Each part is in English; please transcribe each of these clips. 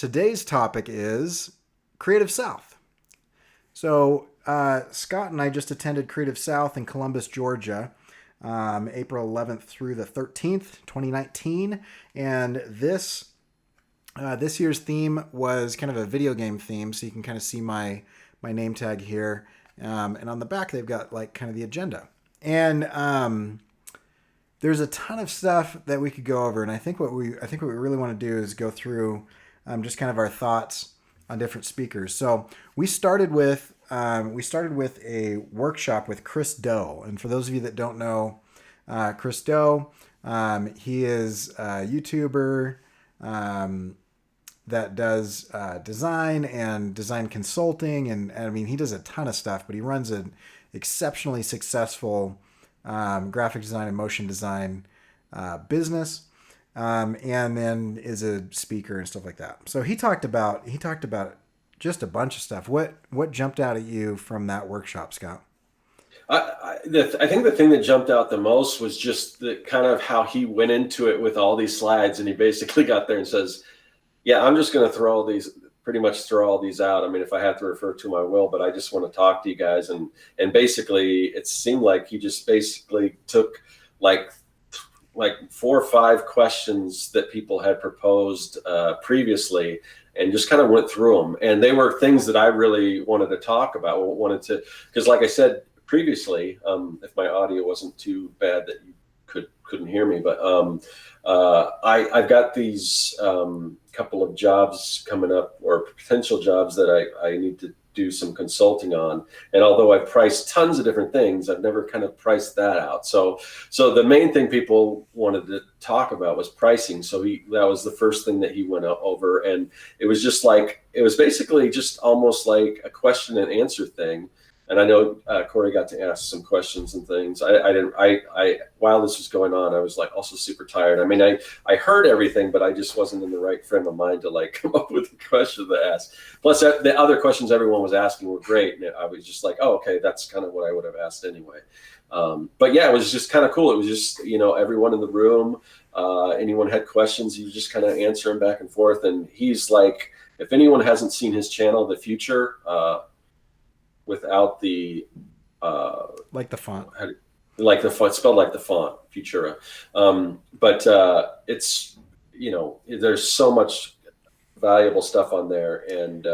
today's topic is Creative South. So, Scott and I just attended Creative South in Columbus, Georgia, April 11th through the 13th, 2019. And this year's theme was kind of a video game theme, so you can kind of see my name tag here. And on the back, they've got like kind of the agenda. And there's a ton of stuff that we could go over, and I think what we really want to do is go through just kind of our thoughts on different speakers. So we started with a workshop with Chris Do, and for those of you that don't know Chris Do, he is a YouTuber that does design and design consulting, and I mean he does a ton of stuff, but he runs an exceptionally successful graphic design and motion design business, and then is a speaker and stuff like that. So he talked about just a bunch of stuff. What jumped out at you from that workshop, Scott? I think the thing that jumped out the most was just the kind of how he went into it with all these slides, and he basically got there and says, "Yeah, I'm just going to pretty much throw all these out. I mean, if I have to refer to them, I will, but I just want to talk to you guys." And basically, it seemed like he just basically took like 4 or 5 questions that people had proposed previously, and just kind of went through them. And they were things that I really wanted to talk about. Because like I said previously, if my audio wasn't too bad that you couldn't hear me, but I've got these couple of jobs coming up, or potential jobs that I need to do some consulting on. And although I've priced tons of different things, I've never kind of priced that out. So the main thing people wanted to talk about was pricing. So that was the first thing that he went over. And it was basically just almost like a question and answer thing. And I know Cory got to ask some questions and things. While this was going on, I was like also super tired. I mean, I heard everything, but I just wasn't in the right frame of mind to like come up with a question to ask. Plus, the other questions everyone was asking were great, and I was just like, oh, okay, that's kind of what I would have asked anyway. But yeah, it was just kind of cool. It was just everyone in the room, anyone had questions, you just kind of answer them back and forth. And he's like, if anyone hasn't seen his channel, The Future. Without the Like the font, like the font, spelled like the font, Futura. But it's there's so much valuable stuff on there, and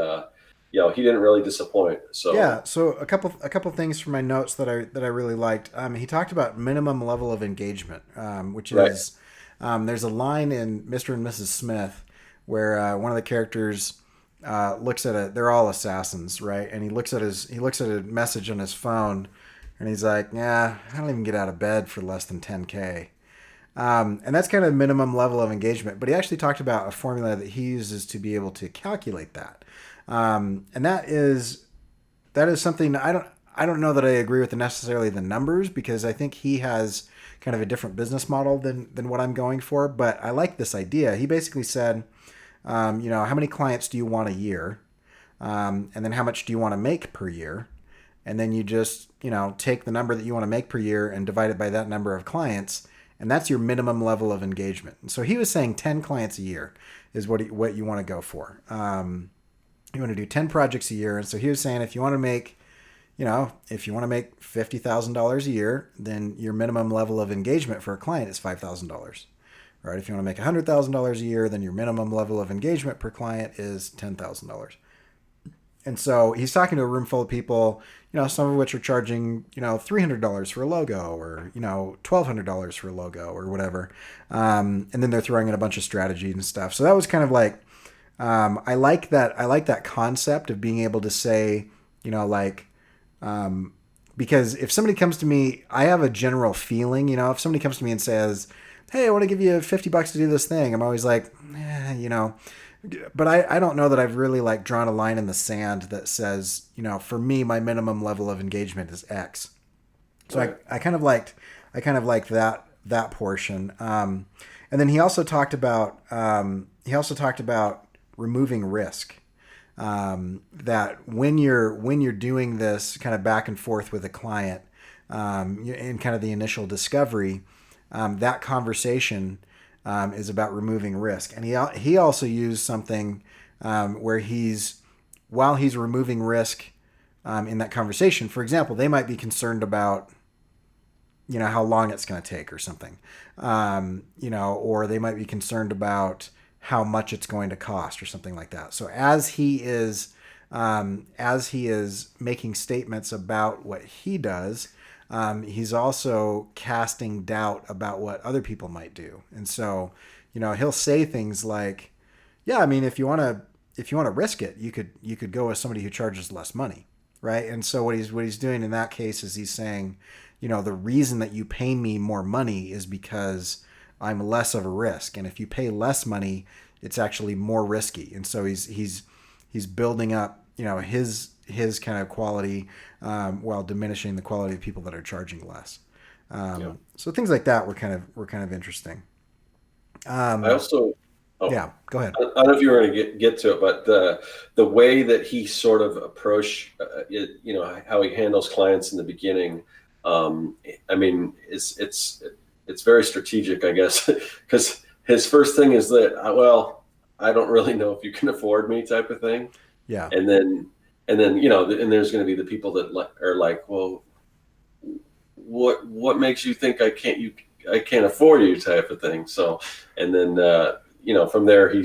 he didn't really disappoint. So yeah. So a couple things from my notes that I really liked. He talked about minimum level of engagement, which right. is there's a line in Mr. and Mrs. Smith where one of the characters looks at they're all assassins, right? And he looks at a message on his phone, and he's like, "Yeah, I don't even get out of bed for less than 10K." And that's kind of minimum level of engagement. But he actually talked about a formula that he uses to be able to calculate that, and that is something I don't know that I agree with necessarily the numbers, because I think he has kind of a different business model than what I'm going for. But I like this idea. He basically said, how many clients do you want a year? And then how much do you want to make per year? And then you just, take the number that you want to make per year and divide it by that number of clients. And that's your minimum level of engagement. And so he was saying 10 clients a year is what you want to go for. You want to do 10 projects a year. And so he was saying, if you want to make $50,000 a year, then your minimum level of engagement for a client is $5,000. Right? If you want to make $100,000 a year, then your minimum level of engagement per client is $10,000. And so he's talking to a room full of people, some of which are charging, $300 for a logo, or, $1,200 for a logo, or whatever. And then they're throwing in a bunch of strategy and stuff. So that was kind of like, I like that concept of being able to say, because if somebody comes to me, I have a general feeling, if somebody comes to me and says, "Hey, I want to give you $50 to do this thing," I'm always like, but I don't know that I've really like drawn a line in the sand that says, for me, my minimum level of engagement is X. So right. I kind of liked that portion. And then he also talked about removing risk. That when you're doing this kind of back and forth with a client, in kind of the initial discovery, that conversation is about removing risk. And he also used something where while he's removing risk in that conversation. For example, they might be concerned about how long it's going to take or something, or they might be concerned about how much it's going to cost or something like that. So as he is making statements about what he does, he's also casting doubt about what other people might do. And so, he'll say things like, yeah, I mean, if you want to risk it, you could go with somebody who charges less money. Right. And so what he's doing in that case is he's saying, the reason that you pay me more money is because I'm less of a risk. And if you pay less money, it's actually more risky. And so he's building up, his kind of quality while diminishing the quality of people that are charging less. So things like that were kind of interesting. I also, yeah, go ahead. I don't know if you were going to get to it, but the way that he sort of approached, how he handles clients in the beginning, I mean, it's very strategic, I guess, because his first thing is that, well, I don't really know if you can afford me, type of thing. Yeah. And then and there's going to be the people that are like, well, what makes you think I can't afford you, type of thing. So, and then from there he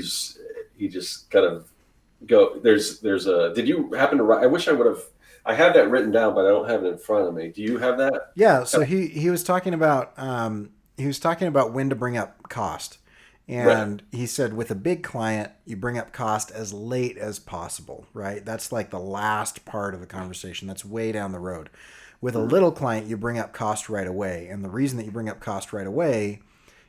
just kind of did you happen to write? I wish I had that written down, but I don't have it in front of me. Do you have that? Yeah. So he was talking about when to bring up cost. And right. He said with a big client, you bring up cost as late as possible, right? That's like the last part of the conversation. That's way down the road. With a little client, you bring up cost right away. And the reason that you bring up cost right away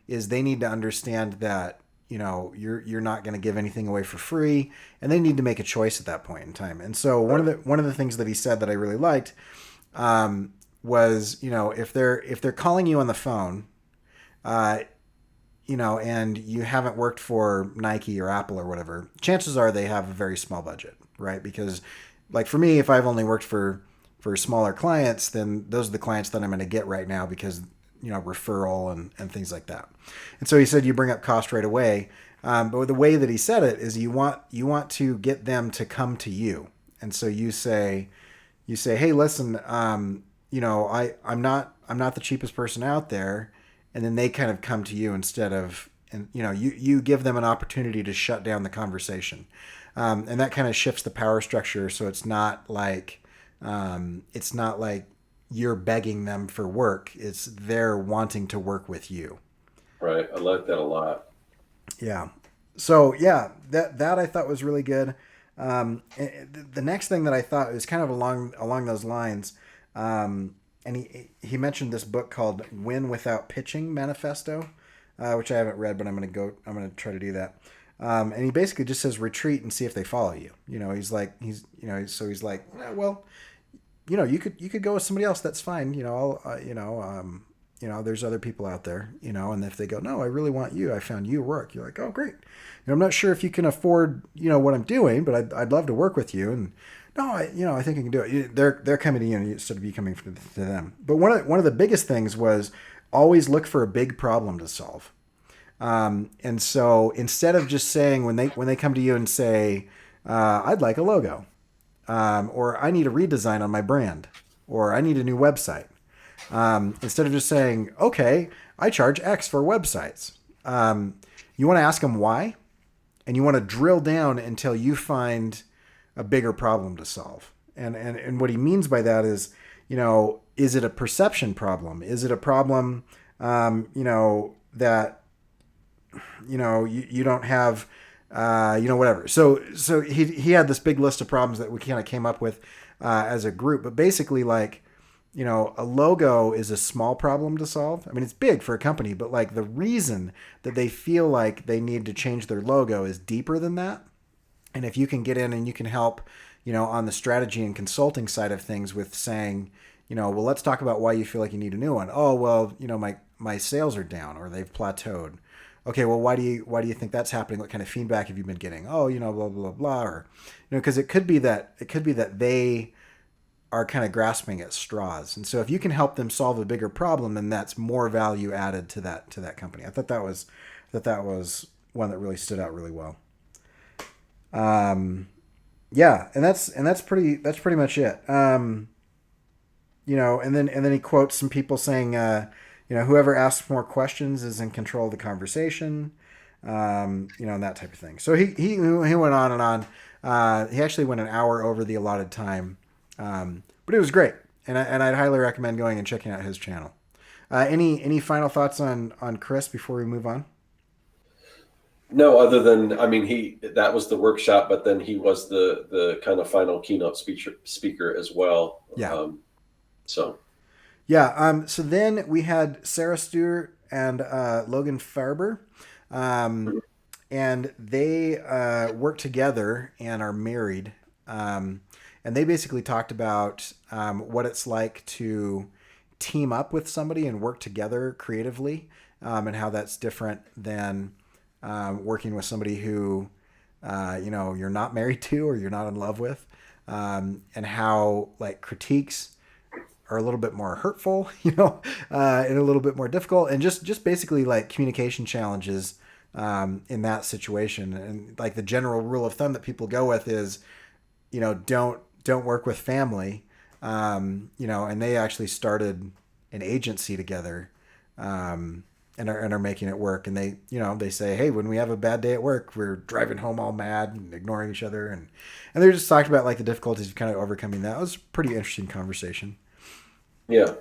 is they need to understand that, you're not going to give anything away for free, and they need to make a choice at that point in time. And so one of the things that he said that I really liked was, if they're calling you on the phone, and you haven't worked for Nike or Apple or whatever, chances are they have a very small budget, right? Because like for me, if I've only worked for smaller clients, then those are the clients that I'm going to get right now because, referral and things like that. And so he said, you bring up cost right away. But the way that he said it is you want to get them to come to you. And so you say, hey, listen, I'm not the cheapest person out there. And then they kind of come to you instead of, and you give them an opportunity to shut down the conversation. And that kind of shifts the power structure. So it's not like you're begging them for work. It's they're wanting to work with you. Right. I like that a lot. Yeah. So yeah, that I thought was really good. The next thing that I thought was kind of along those lines, and he mentioned this book called Win Without Pitching Manifesto, which I haven't read, but I'm going to try to do that. And he basically just says retreat and see if they follow you. He's like, well, you could go with somebody else. That's fine. There's other people out there, and if they go, no, I really want you. I found you work. You're like, oh, great. I'm not sure if you can afford, what I'm doing, but I'd love to work with you. And no, I think I can do it. They're coming to you instead of you coming to them. But one of the biggest things was always look for a big problem to solve. And so instead of just saying when they come to you and say, I'd like a logo, or I need a redesign on my brand, or I need a new website. Instead of just saying, okay, I charge X for websites. You want to ask them why, and you want to drill down until you find a bigger problem to solve. And what he means by that is, is it a perception problem? Is it a problem, that, you don't have, whatever. So he had this big list of problems that we kind of came up with as a group, but basically like, a logo is a small problem to solve. I mean, it's big for a company, but like the reason that they feel like they need to change their logo is deeper than that. And if you can get in and you can help, on the strategy and consulting side of things with saying, well, let's talk about why you feel like you need a new one. Oh, well, my sales are down or they've plateaued. Okay, well, why do you think that's happening? What kind of feedback have you been getting? Oh, blah, blah, blah, blah. Or, because it could be that they are kind of grasping at straws. And so if you can help them solve a bigger problem, then that's more value added to that company. I thought that was one that really stood out really well. Um, yeah, and that's pretty much it. And then he quotes some people saying, whoever asks more questions is in control of the conversation, and that type of thing. So he went on and on. He actually went an hour over the allotted time, but it was great, and I'd highly recommend going and checking out his channel. Any final thoughts on Chris before we move on? No, other than, I mean, that was the workshop, but then he was the kind of final keynote speaker as well. Yeah, So yeah. So then we had Sarah Stewart and Logan Farber. Um, and they work together and are married. And they basically talked about what it's like to team up with somebody and work together creatively, and how that's different than working with somebody who you're not married to or you're not in love with, and how like critiques are a little bit more hurtful, and a little bit more difficult, and just basically like communication challenges in that situation. And like the general rule of thumb that people go with is, don't work with family, and they actually started an agency together, and are making it work. And they say, hey, when we have a bad day at work, we're driving home all mad and ignoring each other, and they just talked about like the difficulties of kind of overcoming that. It was a pretty interesting conversation. yeah,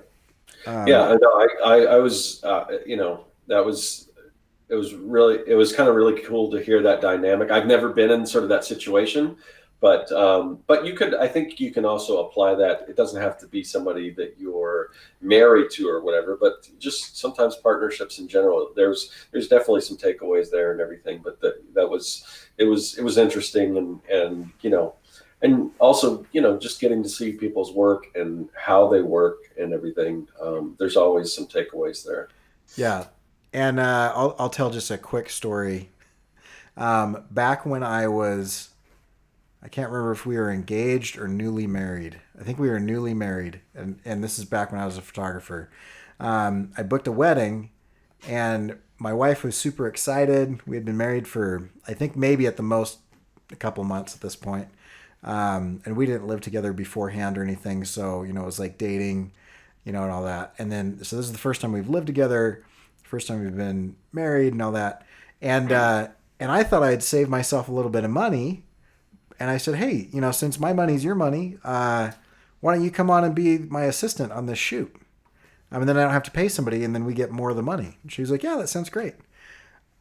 yeah, Um, I know. I was, that was, it was kind of really cool to hear that dynamic. I've never been in sort of that situation, but I think you can also apply that. It doesn't have to be somebody that you're married to or whatever, but just sometimes partnerships in general. There's definitely some takeaways there and everything, but it was interesting, and also, just getting to see people's work and how they work and everything. There's always some takeaways there. yeah, and I'll tell just a quick story. Back when I can't remember if we were engaged or newly married. I think we were newly married, and this is back when I was a photographer. I booked a wedding, and my wife was super excited. We had been married for, I think, maybe at the most a couple months at this point. And we didn't live together beforehand or anything, so it was like dating, and all that. And then so this is the first time we've lived together, first time we've been married, and all that. And I thought I'd save myself a little bit of money, and I said, hey, since my money's your money, why don't you come on and be my assistant on this shoot? And then I don't have to pay somebody, and then we get more of the money. And she was like, yeah, that sounds great.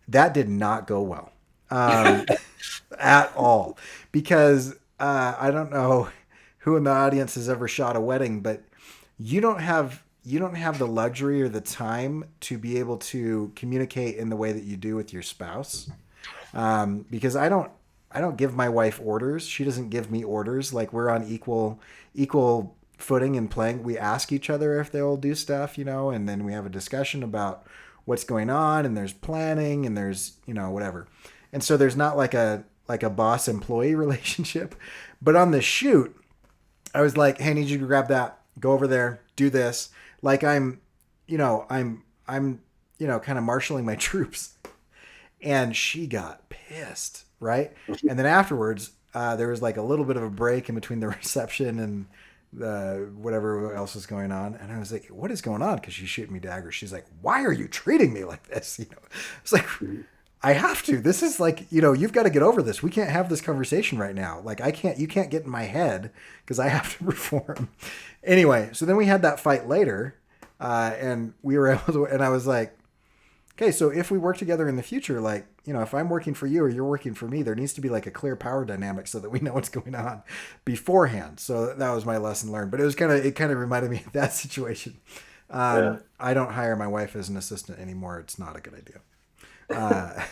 That did not go well, at all, because I don't know who in the audience has ever shot a wedding, but you don't have the luxury or the time to be able to communicate in the way that you do with your spouse, because I don't give my wife orders. She doesn't give me orders. Like we're on equal footing and playing. We ask each other if they'll do stuff, and then we have a discussion about what's going on, and there's planning, and there's whatever. And so there's not like a boss employee relationship. But on the shoot, I was like, hey, I need you to grab that, go over there, do this. Like I'm kind of marshaling my troops. And she got pissed, right? And then afterwards, there was like a little bit of a break in between the reception and the whatever else was going on. And I was like, what is going on? Because she's shooting me daggers. She's like, why are you treating me like this? It's like, I have to. This is like, you've got to get over this. We can't have this conversation right now. Like, you can't get in my head because I have to perform. Anyway, so then we had that fight later, and we were able to, and I was like, okay, so if we work together in the future, like, if I'm working for you or you're working for me, there needs to be like a clear power dynamic so that we know what's going on beforehand. So that was my lesson learned. But it kind of reminded me of that situation. Yeah. I don't hire my wife as an assistant anymore. It's not a good idea. Uh,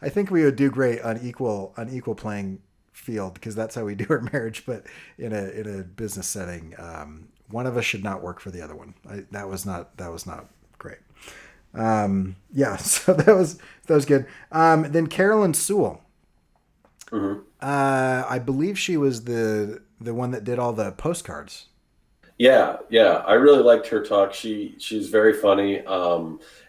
I think we would do great on equal playing field because that's how we do our marriage. But in a business setting, one of us should not work for the other one. That was not great. Yeah, so that was good. Then Carolyn Sewell. Hmm. I believe she was the one that did all the postcards. Yeah, yeah, I really liked her talk. She's very funny.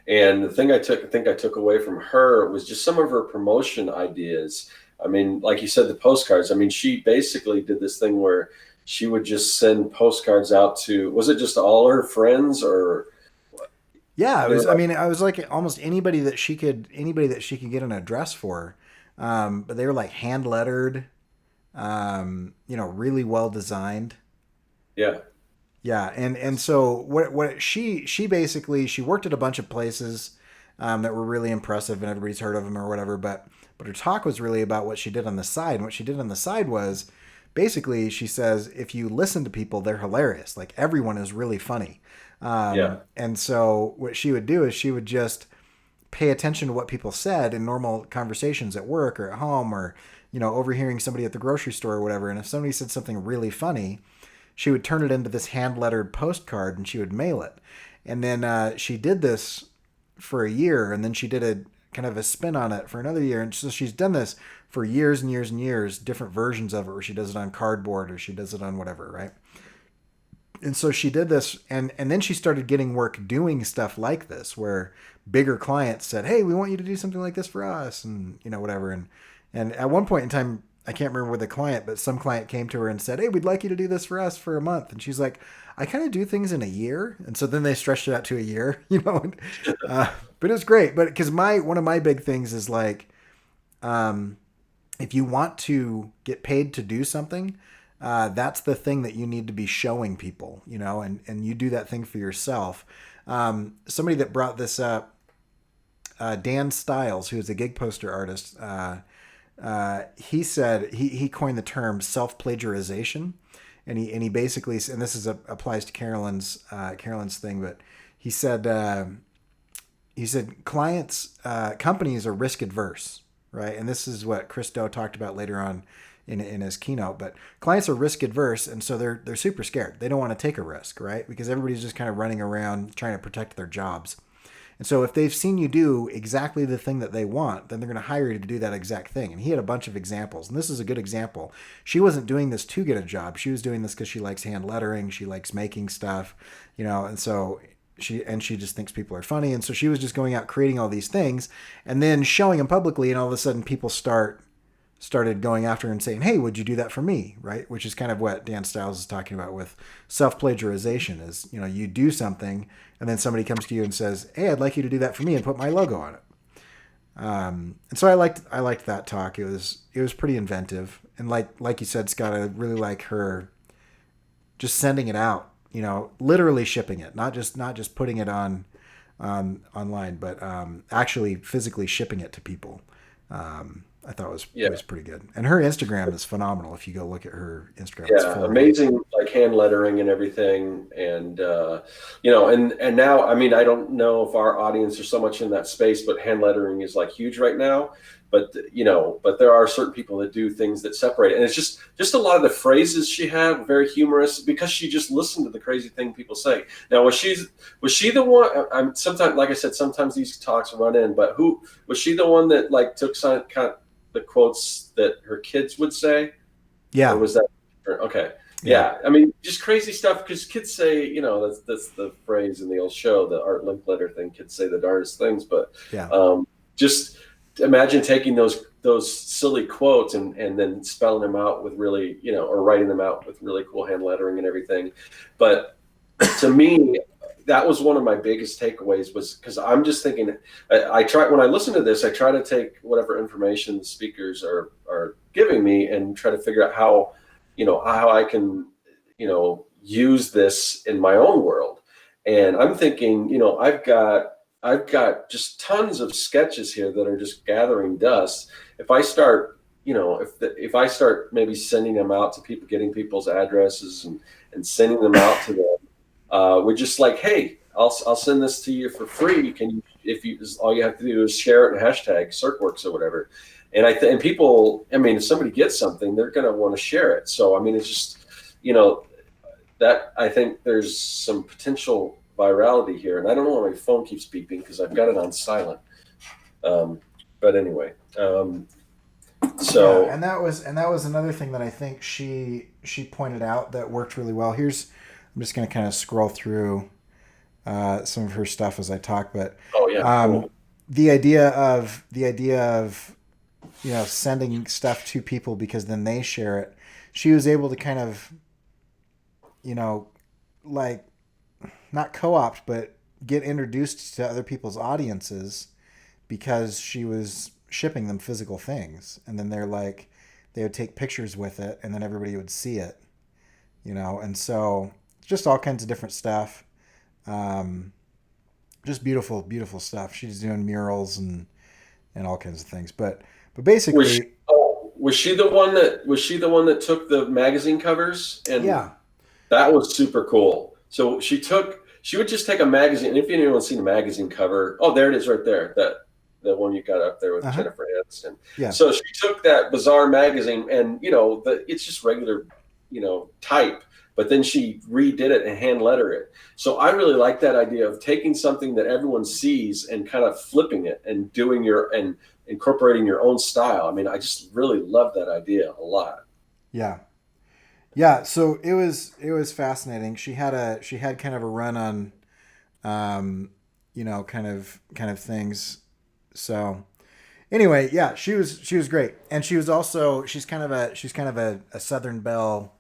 And the thing think I took away from her was just some of her promotion ideas. I mean, like you said, the postcards. I mean, she basically did this thing where she would just send postcards out to, was it just all her friends or Yeah, it they were was. I like, mean, I was like almost anybody that she could get an address for. But they were like hand lettered, really well designed. yeah, Yeah, and so what she basically she worked at a bunch of places that were really impressive and everybody's heard of them or whatever. But her talk was really about what she did on the side. And what she did on the side was basically she says if you listen to people, they're hilarious. Like everyone is really funny. yeah, And so what she would do is she would just pay attention to what people said in normal conversations at work or at home or overhearing somebody at the grocery store or whatever. And if somebody said something really funny, she would turn it into this hand lettered postcard and she would mail it. And then she did this for a year, and then she did a kind of a spin on it for another year. And so she's done this for years and years and years, different versions of it, where she does it on cardboard or she does it on whatever, right? And so she did this, and then she started getting work doing stuff like this, where bigger clients said, "Hey, we want you to do something like this for us," and whatever. And at one point in time, I can't remember with the client, but some client came to her and said, "Hey, we'd like you to do this for us for a month," and she's like, "I kind of do things in a year," and so then they stretched it out to a year, And, but it was great, but because one of my big things is like, if you want to get paid to do something, that's the thing that you need to be showing people, and you do that thing for yourself. Somebody that brought this up, Dan Stiles, who is a gig poster artist, he said he coined the term self-plagiarization, and he basically, and this applies to Carolyn's thing, but he said companies are risk adverse, right? And this is what Chris Do talked about later on in his keynote. But clients are risk adverse, and so they're super scared. They don't want to take a risk, right? Because everybody's just kind of running around trying to protect their jobs. And so if they've seen you do exactly the thing that they want, then they're going to hire you to do that exact thing. And he had a bunch of examples, and this is a good example. She wasn't doing this to get a job. She was doing this because she likes hand lettering. She likes making stuff, and so she just thinks people are funny. And so she was just going out creating all these things and then showing them publicly. And all of a sudden people started going after her and saying, "Hey, would you do that for me?" Right? Which is kind of what Dan Stiles is talking about with self-plagiarization is, you do something and then somebody comes to you and says, "Hey, I'd like you to do that for me and put my logo on it." And so I liked that talk. It was pretty inventive. And like you said, Scott, I really like her just sending it out, literally shipping it, not just putting it on online, but actually physically shipping it to people. I thought it was pretty good. And her Instagram is phenomenal. If you go look at her Instagram, it's yeah, full of amazing, like hand lettering and everything. And, and now, I mean, I don't know if our audience are so much in that space, but hand lettering is like huge right now. But there are certain people that do things that separate it. And it's just a lot of the phrases she had, very humorous, because she just listened to the crazy thing people say. Now, was she the one? I'm sometimes, like I said, sometimes these talks run in, but who was she the one that like took some kind of the quotes that her kids would say? Or yeah. was that okay? Yeah, I mean, just crazy stuff because kids say, that's the phrase in the old show, the Art Linkletter thing. Kids say the darndest things, but Yeah. Just imagine taking those silly quotes and then spelling them out with really, or writing them out with really cool hand lettering and everything. But to me, that was one of my biggest takeaways, was because I'm just thinking, I try, when I listen to this, I try to take whatever information the speakers are giving me and try to figure out how I can, use this in my own world. And I'm thinking, I've got just tons of sketches here that are just gathering dust. If I start, if I start maybe sending them out to people, getting people's addresses and sending them out to them, we're just like, "Hey, I'll send this to you for free. Can you, all you have to do is share it and hashtag CertWorks or whatever." And and people, I mean, if somebody gets something, they're going to want to share it. So, I mean, it's just, that I think there's some potential virality here. And I don't know why my phone keeps beeping because I've got it on silent. But anyway, so. Yeah, and that was another thing that I think she pointed out that worked really well. I'm just going to kind of scroll through some of her stuff as I talk, but Oh yeah, cool. the idea of sending stuff to people because then they share it. She was able to kind of, you know, like not co-opt, but get introduced to other people's audiences because she was shipping them physical things, and then they would take pictures with it, and then everybody would see it, and so just all kinds of different stuff. Um, just beautiful, beautiful stuff. She's doing murals and all kinds of things, but Was she, basically, oh, was she the one that took the magazine covers? And yeah, that was super cool. So she would just take a magazine. And if anyone's seen a magazine cover, oh, there it is right there. The one you got up there with uh-huh, Jennifer Aniston. yeah, So she took that bizarre magazine and, it's just regular, type, but then she redid it and hand letter it. So I really like that idea of taking something that everyone sees and kind of flipping it and and incorporating your own style. I mean, I just really love that idea a lot. yeah. Yeah, so it was fascinating. She had kind of a run on kind of things. So anyway, yeah, she was great. And she's kind of a Southern Belle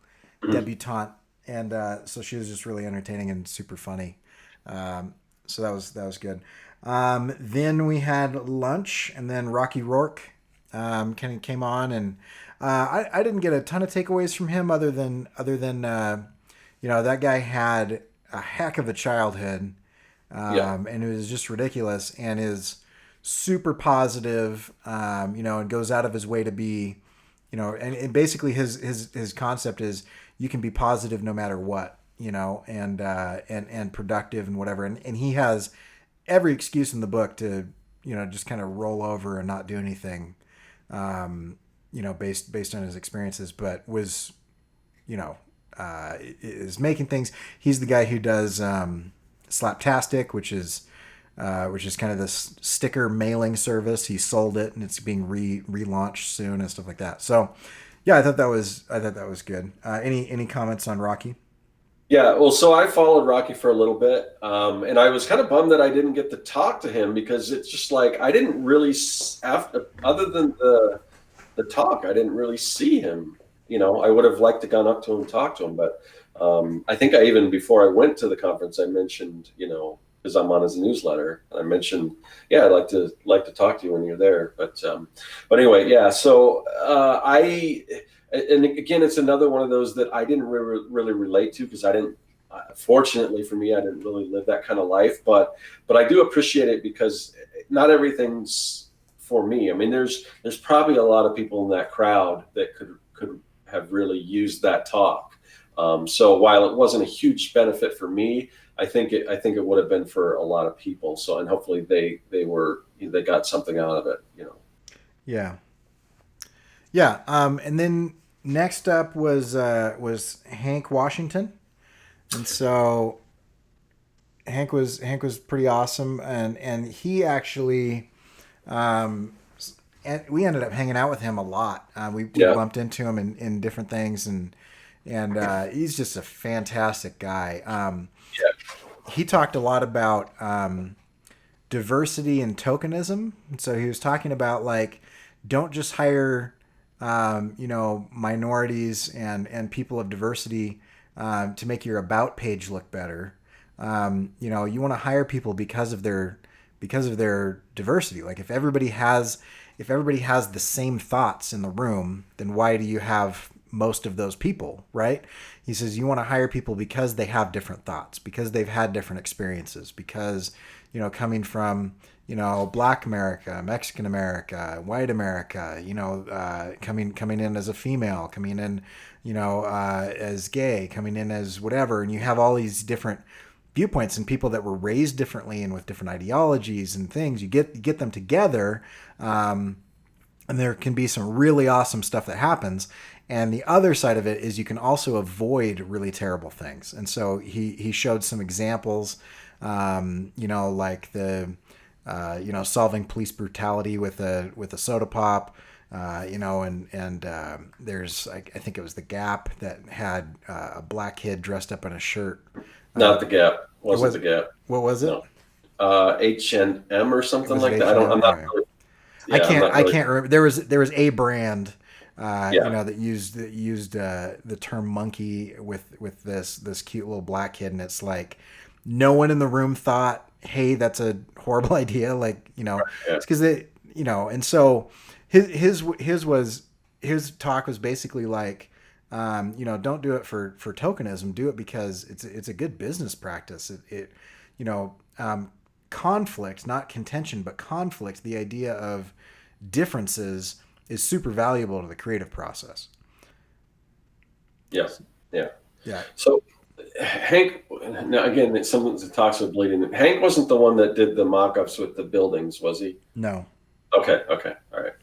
debutante, and so she was just really entertaining and super funny. So that was good. Then we had lunch, and then Rocky Rourke kind of came on, and I didn't get a ton of takeaways from him other than that guy had a heck of a childhood, Yeah. and it was just ridiculous, and is super positive, and goes out of his way to be, and basically his concept is you can be positive no matter what, and productive and whatever, and he has every excuse in the book to just kind of roll over and not do anything, based on his experiences, but was is making things. He's the guy who does Slaptastic, which is kind of this sticker mailing service. He sold it, and it's being relaunched soon and stuff like that. So, yeah, I thought that was good. Any comments on Rocky? Yeah, well, so I followed Rocky for a little bit, and I was kind of bummed that I didn't get to talk to him because it's just like I didn't really, after other than the talk, I didn't really see him. I would have liked to gone up to him and talk to him, but I think I even before I went to the conference, I mentioned, because I'm on his newsletter, and I mentioned, yeah, I'd like to talk to you when you're there, but anyway, yeah. So and again, it's another one of those that I didn't really relate to because I didn't. Fortunately for me, I didn't really live that kind of life, but I do appreciate it because not everything's for me. I mean, there's probably a lot of people in that crowd that could have really used that talk. So while it wasn't a huge benefit for me, I think it would have been for a lot of people. So, and hopefully they got something out of it. Yeah, yeah. And then next up was Hank Washington, and so Hank was pretty awesome, and he actually, and we ended up hanging out with him a lot. We Yeah. bumped into him in different things, and he's just a fantastic guy. Yeah. He talked a lot about diversity and tokenism. So he was talking about like, don't just hire, minorities and people of diversity to make your about page look better. You want to hire people because of their diversity. Like if everybody has the same thoughts in the room, then why do you have most of those people, right? He says you want to hire people because they have different thoughts, because they've had different experiences, because coming from Black America, Mexican America, White America, coming in as a female, coming in as gay, coming in as whatever, and you have all these different viewpoints and people that were raised differently and with different ideologies and things. You get them together, and there can be some really awesome stuff that happens. And the other side of it is you can also avoid really terrible things. And so he showed some examples, like the solving police brutality with a soda pop. And there's I think it was the Gap that had a black kid dressed up in a shirt. Not the Gap. Wasn't Was the Gap. what was it? No. H&M or It something was like at that. H&M. I'm not Anyway. really Yeah, I'm not I really. can't remember. There was a brand, Yeah, that used the term monkey with this cute little black kid, and it's like no one in the room thought, hey, that's a horrible idea. Like, yeah, it's because they, and so his talk was basically like, don't do it for tokenism. Do it because it's a good business practice. You know, um, conflict, not contention, but conflict. The idea of differences is super valuable to the creative process. yes, yeah. Yeah. So Hank, now again, someone talks about bleeding. Hank wasn't the one that did the mock-ups with the buildings, was he? No. Okay, okay, all right.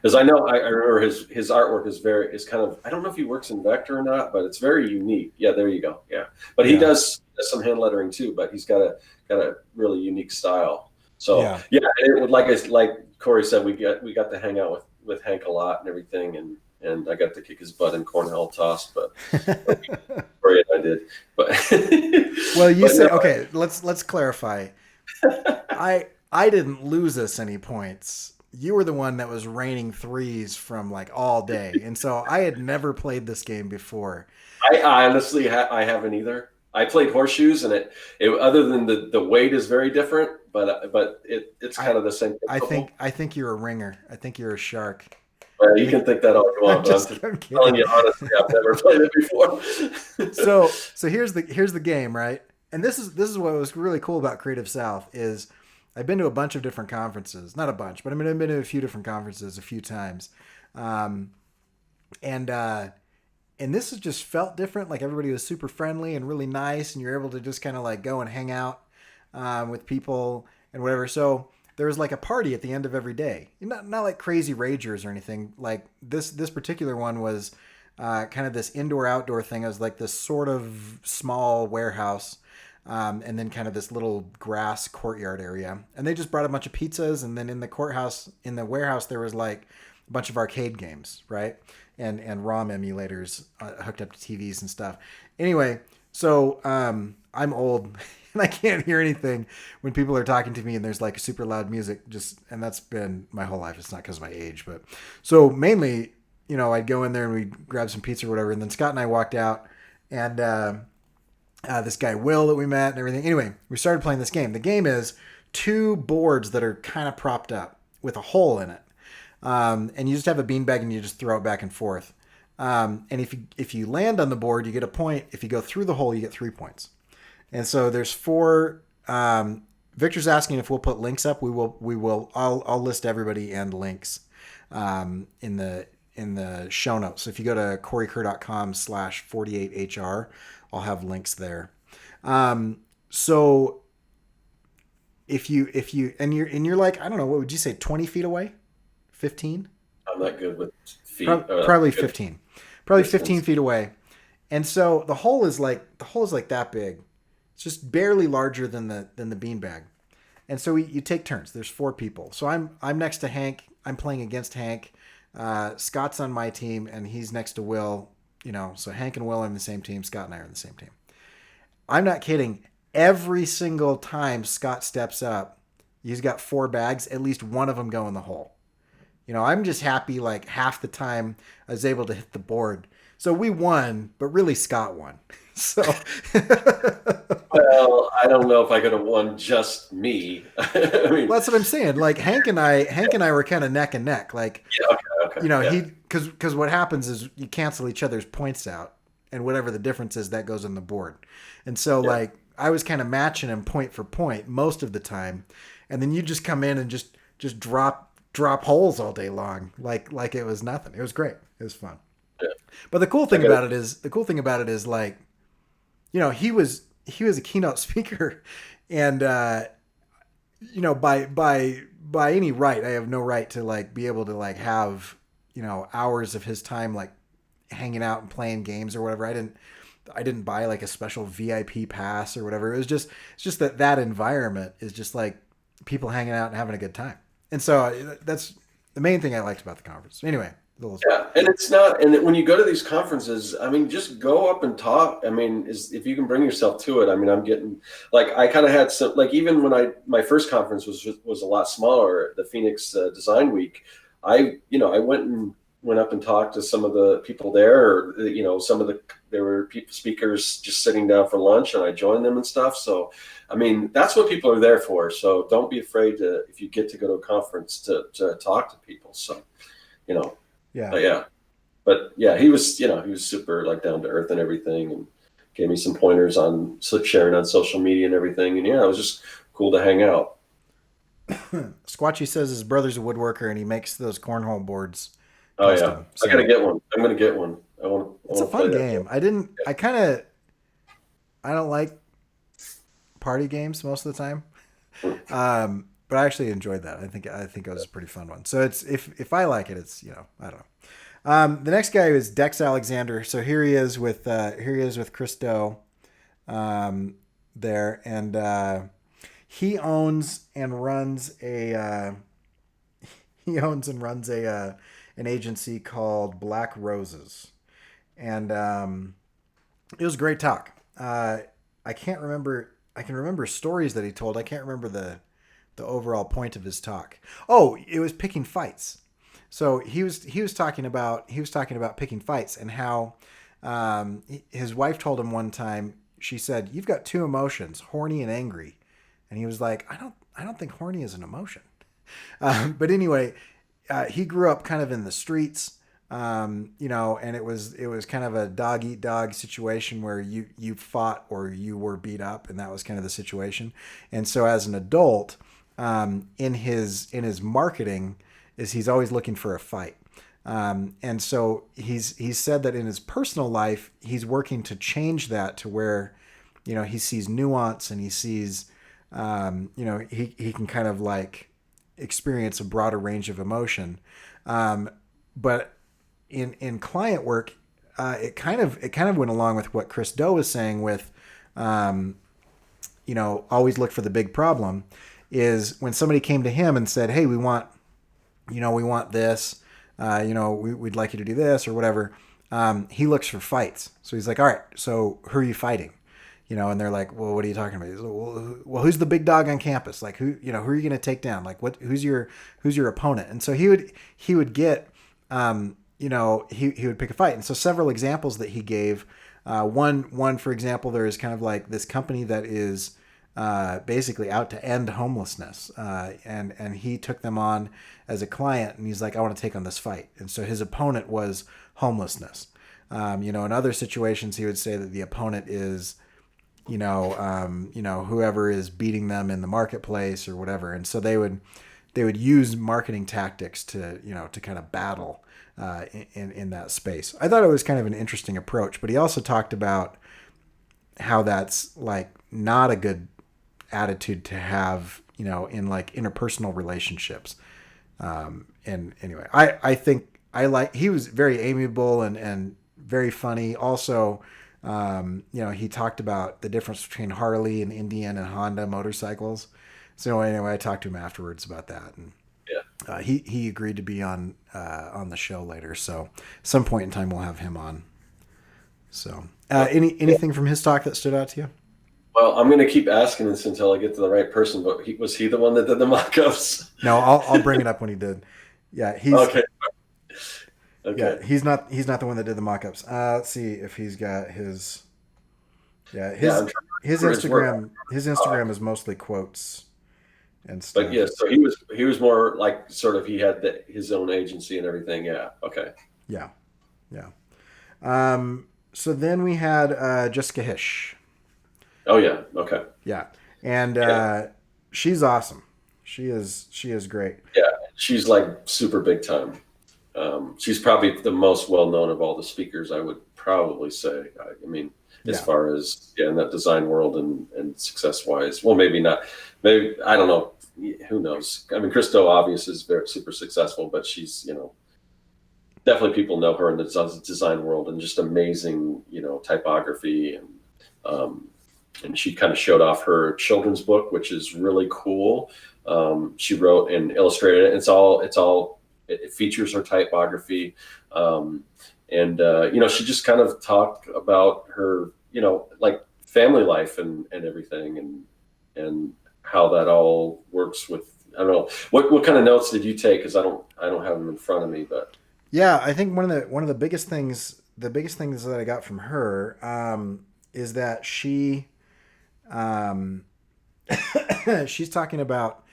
Because I know I remember his artwork is kind of, I don't know if he works in vector or not, but it's very unique. Yeah, there you go. Yeah, but he Yeah. does some hand lettering too. But he's got a really unique style. So Yeah. yeah, and it would, like Cory said, we got to hang out with Hank a lot and everything, and I got to kick his butt in cornhole toss, but Cory and I did. But Well, you but no, say okay. Let's clarify. I didn't lose us any points. You were the one that was raining threes from like all day, and so I had never played this game before. I honestly I haven't either. I played horseshoes, and it other than the weight is very different, but it's I kind of the same principle. I think you're a ringer. I think you're a shark. You can think that all you want, but I'm just I'm telling kidding. you honestly, I've never played it before. So here's the game, right? And this is what was really cool about Creative South is I've been to a bunch of different conferences, not a bunch, but I mean I've been to a few different conferences a few times, um, and and this has just felt different. Like everybody was super friendly and really nice, and you're able to just kind of like go and hang out with people and whatever. So there was like a party at the end of every day. Not like crazy ragers or anything. Like this particular one was kind of this indoor outdoor thing. It was like this sort of small warehouse. And then kind of this little grass courtyard area, and they just brought a bunch of pizzas, and then in the warehouse, there was like a bunch of arcade games, right, and ROM emulators hooked up to TVs and stuff. Anyway, so I'm old and I can't hear anything when people are talking to me and there's like super loud music. And that's been my whole life. It's not because of my age, but so mainly, I'd go in there and we'd grab some pizza or whatever, and then Scott and I walked out, and this guy Will that we met and everything. Anyway, we started playing this game. The game is two boards that are kind of propped up with a hole in it, and you just have a beanbag and you just throw it back and forth. And if you land on the board, you get a point. If you go through the hole, you get 3 points. And so there's four. Victor's asking if we'll put links up. We will. We will. I'll list everybody and links in the show notes. So if you go to corykerr.com/48hr, I'll have links there. So if you and you're like, I don't know, what would you say, 20 feet away, 15? I'm not good with feet. Probably 15. Probably 15 Distance. feet away. And so the hole is like that big. It's just barely larger than the beanbag. And so you take turns. There's four people. So I'm next to Hank. I'm playing against Hank. Scott's on my team, and he's next to Will. So Hank and Will are in the same team. Scott and I are in the same team. I'm not kidding. Every single time Scott steps up, he's got four bags. At least one of them go in the hole. I'm just happy like half the time I was able to hit the board. So we won, but really Scott won. So Well, I don't know if I could have won just me. I mean, well, that's what I'm saying. Like Hank and I were kind of neck and neck. Like, yeah, okay, yeah, he because what happens is you cancel each other's points out, and whatever the difference is, that goes on the board. And so yeah. like I was kind of matching him point for point most of the time, and then you just come in and just drop holes all day long, like it was nothing. It was great. It was fun. Yeah. But the cool thing about it is like, he was a keynote speaker, and by any right, I have no right to like be able to like have hours of his time like hanging out and playing games or whatever. I didn't buy like a special VIP pass or whatever. It's just that environment is just like people hanging out and having a good time. And so that's the main thing I liked about the conference. Anyway, little. Yeah, and it's not. And when you go to these conferences, I mean, just go up and talk. I mean, if you can bring yourself to it. I mean, I'm getting like I kind of had some like even when my first conference was a lot smaller, the Phoenix Design Week. I went up and talked to some of the people there, or some of there were speakers just sitting down for lunch, and I joined them and stuff. So, I mean, that's what people are there for. So don't be afraid to if you get to go to a conference to talk to people. So, you know. Yeah. But yeah, he was super like down to earth and everything, and gave me some pointers on sharing on social media and everything. And yeah, it was just cool to hang out. Squatchy says his brother's a woodworker and he makes those cornhole boards Oh yeah, custom. I gotta So get one. I'm gonna get one. I it's a want to play fun that game. game. I don't like party games most of the time. But I actually enjoyed that. I think it was a pretty fun one. So it's if I like it, it's I don't know. The next guy is Dex Alexander. So here he is with Christo, there, and he owns and runs a an agency called Black Roses, and it was a great talk. I can't remember. I can remember stories that he told. I can't remember the overall point of his talk. Oh, it was picking fights. So he was talking about picking fights and how his wife told him one time. She said, "You've got two emotions, horny and angry," and he was like, "I don't think horny is an emotion." But anyway, he grew up kind of in the streets, and it was kind of a dog eat dog situation where you fought or you were beat up, and that was kind of the situation. And so as an adult, in his marketing, is he's always looking for a fight. And so he's said that in his personal life, he's working to change that to where, he sees nuance and he sees, he can kind of like experience a broader range of emotion. But in client work, it kind of went along with what Chris Do was saying with, always look for the big problem. Is when somebody came to him and said, "Hey, we want this, we'd like you to do this or whatever." He looks for fights. So he's like, "All right, so who are you fighting?" And they're like, "Well, what are you talking about?" He's like, well, who's the big dog on campus? Like, who are you going to take down? Like, who's your opponent? And so he would get, he would pick a fight. And so several examples that he gave, one, for example, there is kind of like this company that is, basically out to end homelessness. And he took them on as a client, and he's like, "I want to take on this fight." And so his opponent was homelessness. In other situations, he would say that the opponent is, whoever is beating them in the marketplace or whatever. And so they would use marketing tactics to kind of battle, in that space. I thought it was kind of an interesting approach, but he also talked about how that's like not a good attitude to have, in like interpersonal relationships. And anyway, I think he was very amiable and very funny. Also, he talked about the difference between Harley and Indian and Honda motorcycles. So anyway, I talked to him afterwards about that, and he agreed to be on the show later. So some point in time we'll have him on. So anything from his talk that stood out to you? Well, I'm going to keep asking this until I get to the right person. But was he the one that did the mock-ups? No, I'll bring it up when he did. Yeah, he's Okay. Yeah, he's not the one that did the mock-ups. Let's see if he's got his. Yeah, his Instagram is mostly quotes and stuff. But yeah, so he was more like sort of he had his own agency and everything. Yeah. Okay. Yeah. So then we had Jessica Hish. Oh yeah. Okay. Yeah, and she's awesome. She is great. Yeah, she's like super big time. She's probably the most well known of all the speakers, I would probably say. I mean, as far as in that design world and success wise. Well, maybe not. Maybe I don't know. Who knows? I mean, Christo obviously is very super successful, but she's definitely people know her in the design world and just amazing typography and she kind of showed off her children's book, which is really cool. She wrote and illustrated it. It's all it features her typography. She just kind of talked about her, like family life and everything, and how that all works with, I don't know, what kind of notes did you take? Because I don't have them in front of me, but Yeah, I think one of the biggest things that I got from her is that um, she's talking about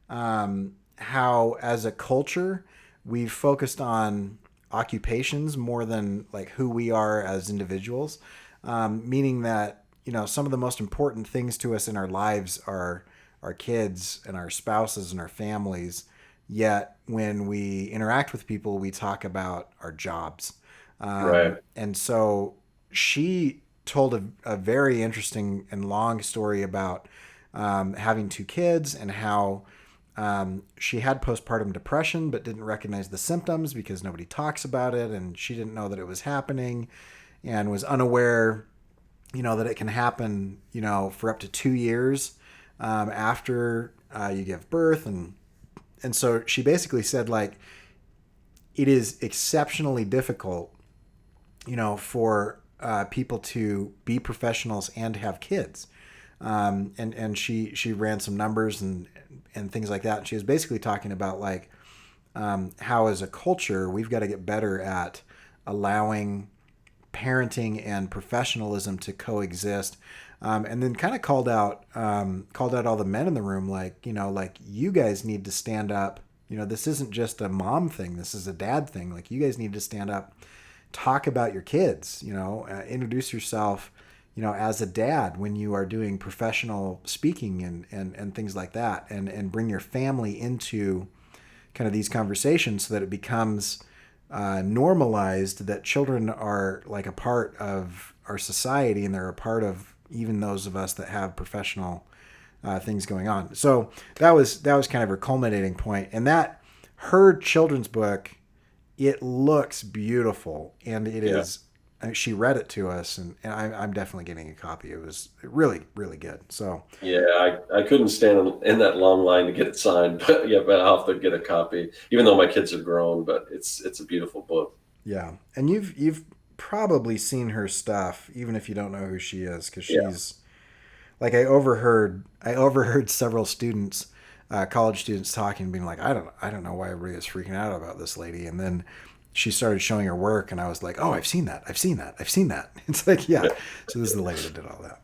how as a culture we've focused on occupations more than like who we are as individuals, meaning that some of the most important things to us in our lives are our kids and our spouses and our families. Yet when we interact with people, we talk about our jobs. right, And so she told a very interesting and long story about having two kids and how she had postpartum depression but didn't recognize the symptoms because nobody talks about it, and she didn't know that it was happening and was unaware, that it can happen, for up to 2 years after you give birth. And so she basically said, like, it is exceptionally difficult, for people to be professionals and have kids. And she ran some numbers and things like that. And she was basically talking about like how as a culture we've got to get better at allowing parenting and professionalism to coexist. And then kind of called out all the men in the room, like, like, you guys need to stand up. This isn't just a mom thing. This is a dad thing. Like, you guys need to stand up, talk about your kids, introduce yourself, as a dad when you are doing professional speaking and things like that, and bring your family into kind of these conversations so that it becomes normalized that children are like a part of our society and they're a part of even those of us that have professional things going on. So that was kind of her culminating point, and that her children's book, it looks beautiful, and it yeah. is. She read it to us, and I'm definitely getting a copy. It was really, really good. So Yeah, I couldn't stand in that long line to get it signed, but yeah, but I'll have to get a copy, even though my kids are grown. But it's a beautiful book. yeah, and you've probably seen her stuff, even if you don't know who she is, because Yeah, she's like, I overheard several students, college students talking, being like, I don't know why everybody is freaking out about this lady, and then she started showing her work, and I was like, oh, I've seen that, I've seen that, I've seen that. It's like, yeah, yeah, so this is the lady that did all that.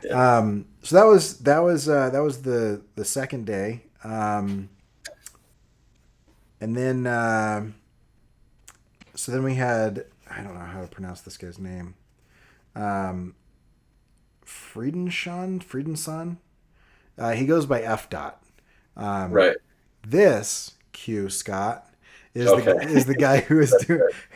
yeah. So that was the second day, and then so then we had, I don't know how to pronounce this guy's name, um, Friedenson. He goes by F dot. Um, Right. this Q Scott is the Okay. is the guy who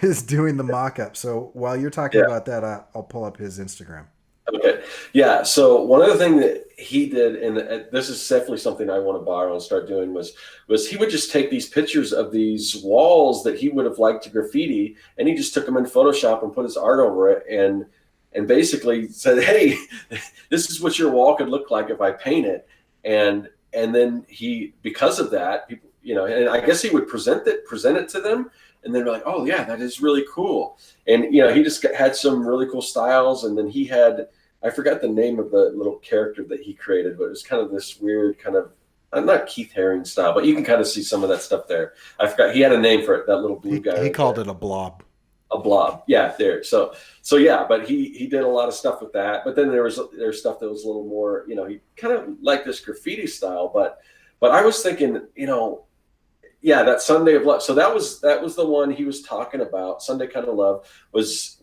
is doing the mock up. So while you're talking Yeah. about that, I'll pull up his Instagram. Okay. Yeah. So one other thing that he did, and this is definitely something I want to borrow and start doing, was he would just take these pictures of these walls that he would have liked to graffiti, and he just took them in Photoshop and put his art over it, and basically said, "Hey, this is what your wall could look like if I paint it." And then he, because of that, people, and I guess he would present it to them, and they're like, "Oh yeah, that is really cool." And he just had some really cool styles, and then he had, I forgot the name of the little character that he created, but it was kind of this weird kind of, not Keith Haring style, but you can kind of see some of that stuff there. I forgot, he had a name for it, that little blue guy He right called there. it a blob. A blob, yeah, there. So yeah, but he did a lot of stuff with that. But then there's stuff that was a little more, he kind of like this graffiti style. But I was thinking, yeah, that Sunday of Love. So that was the one he was talking about. Sunday Kind of Love was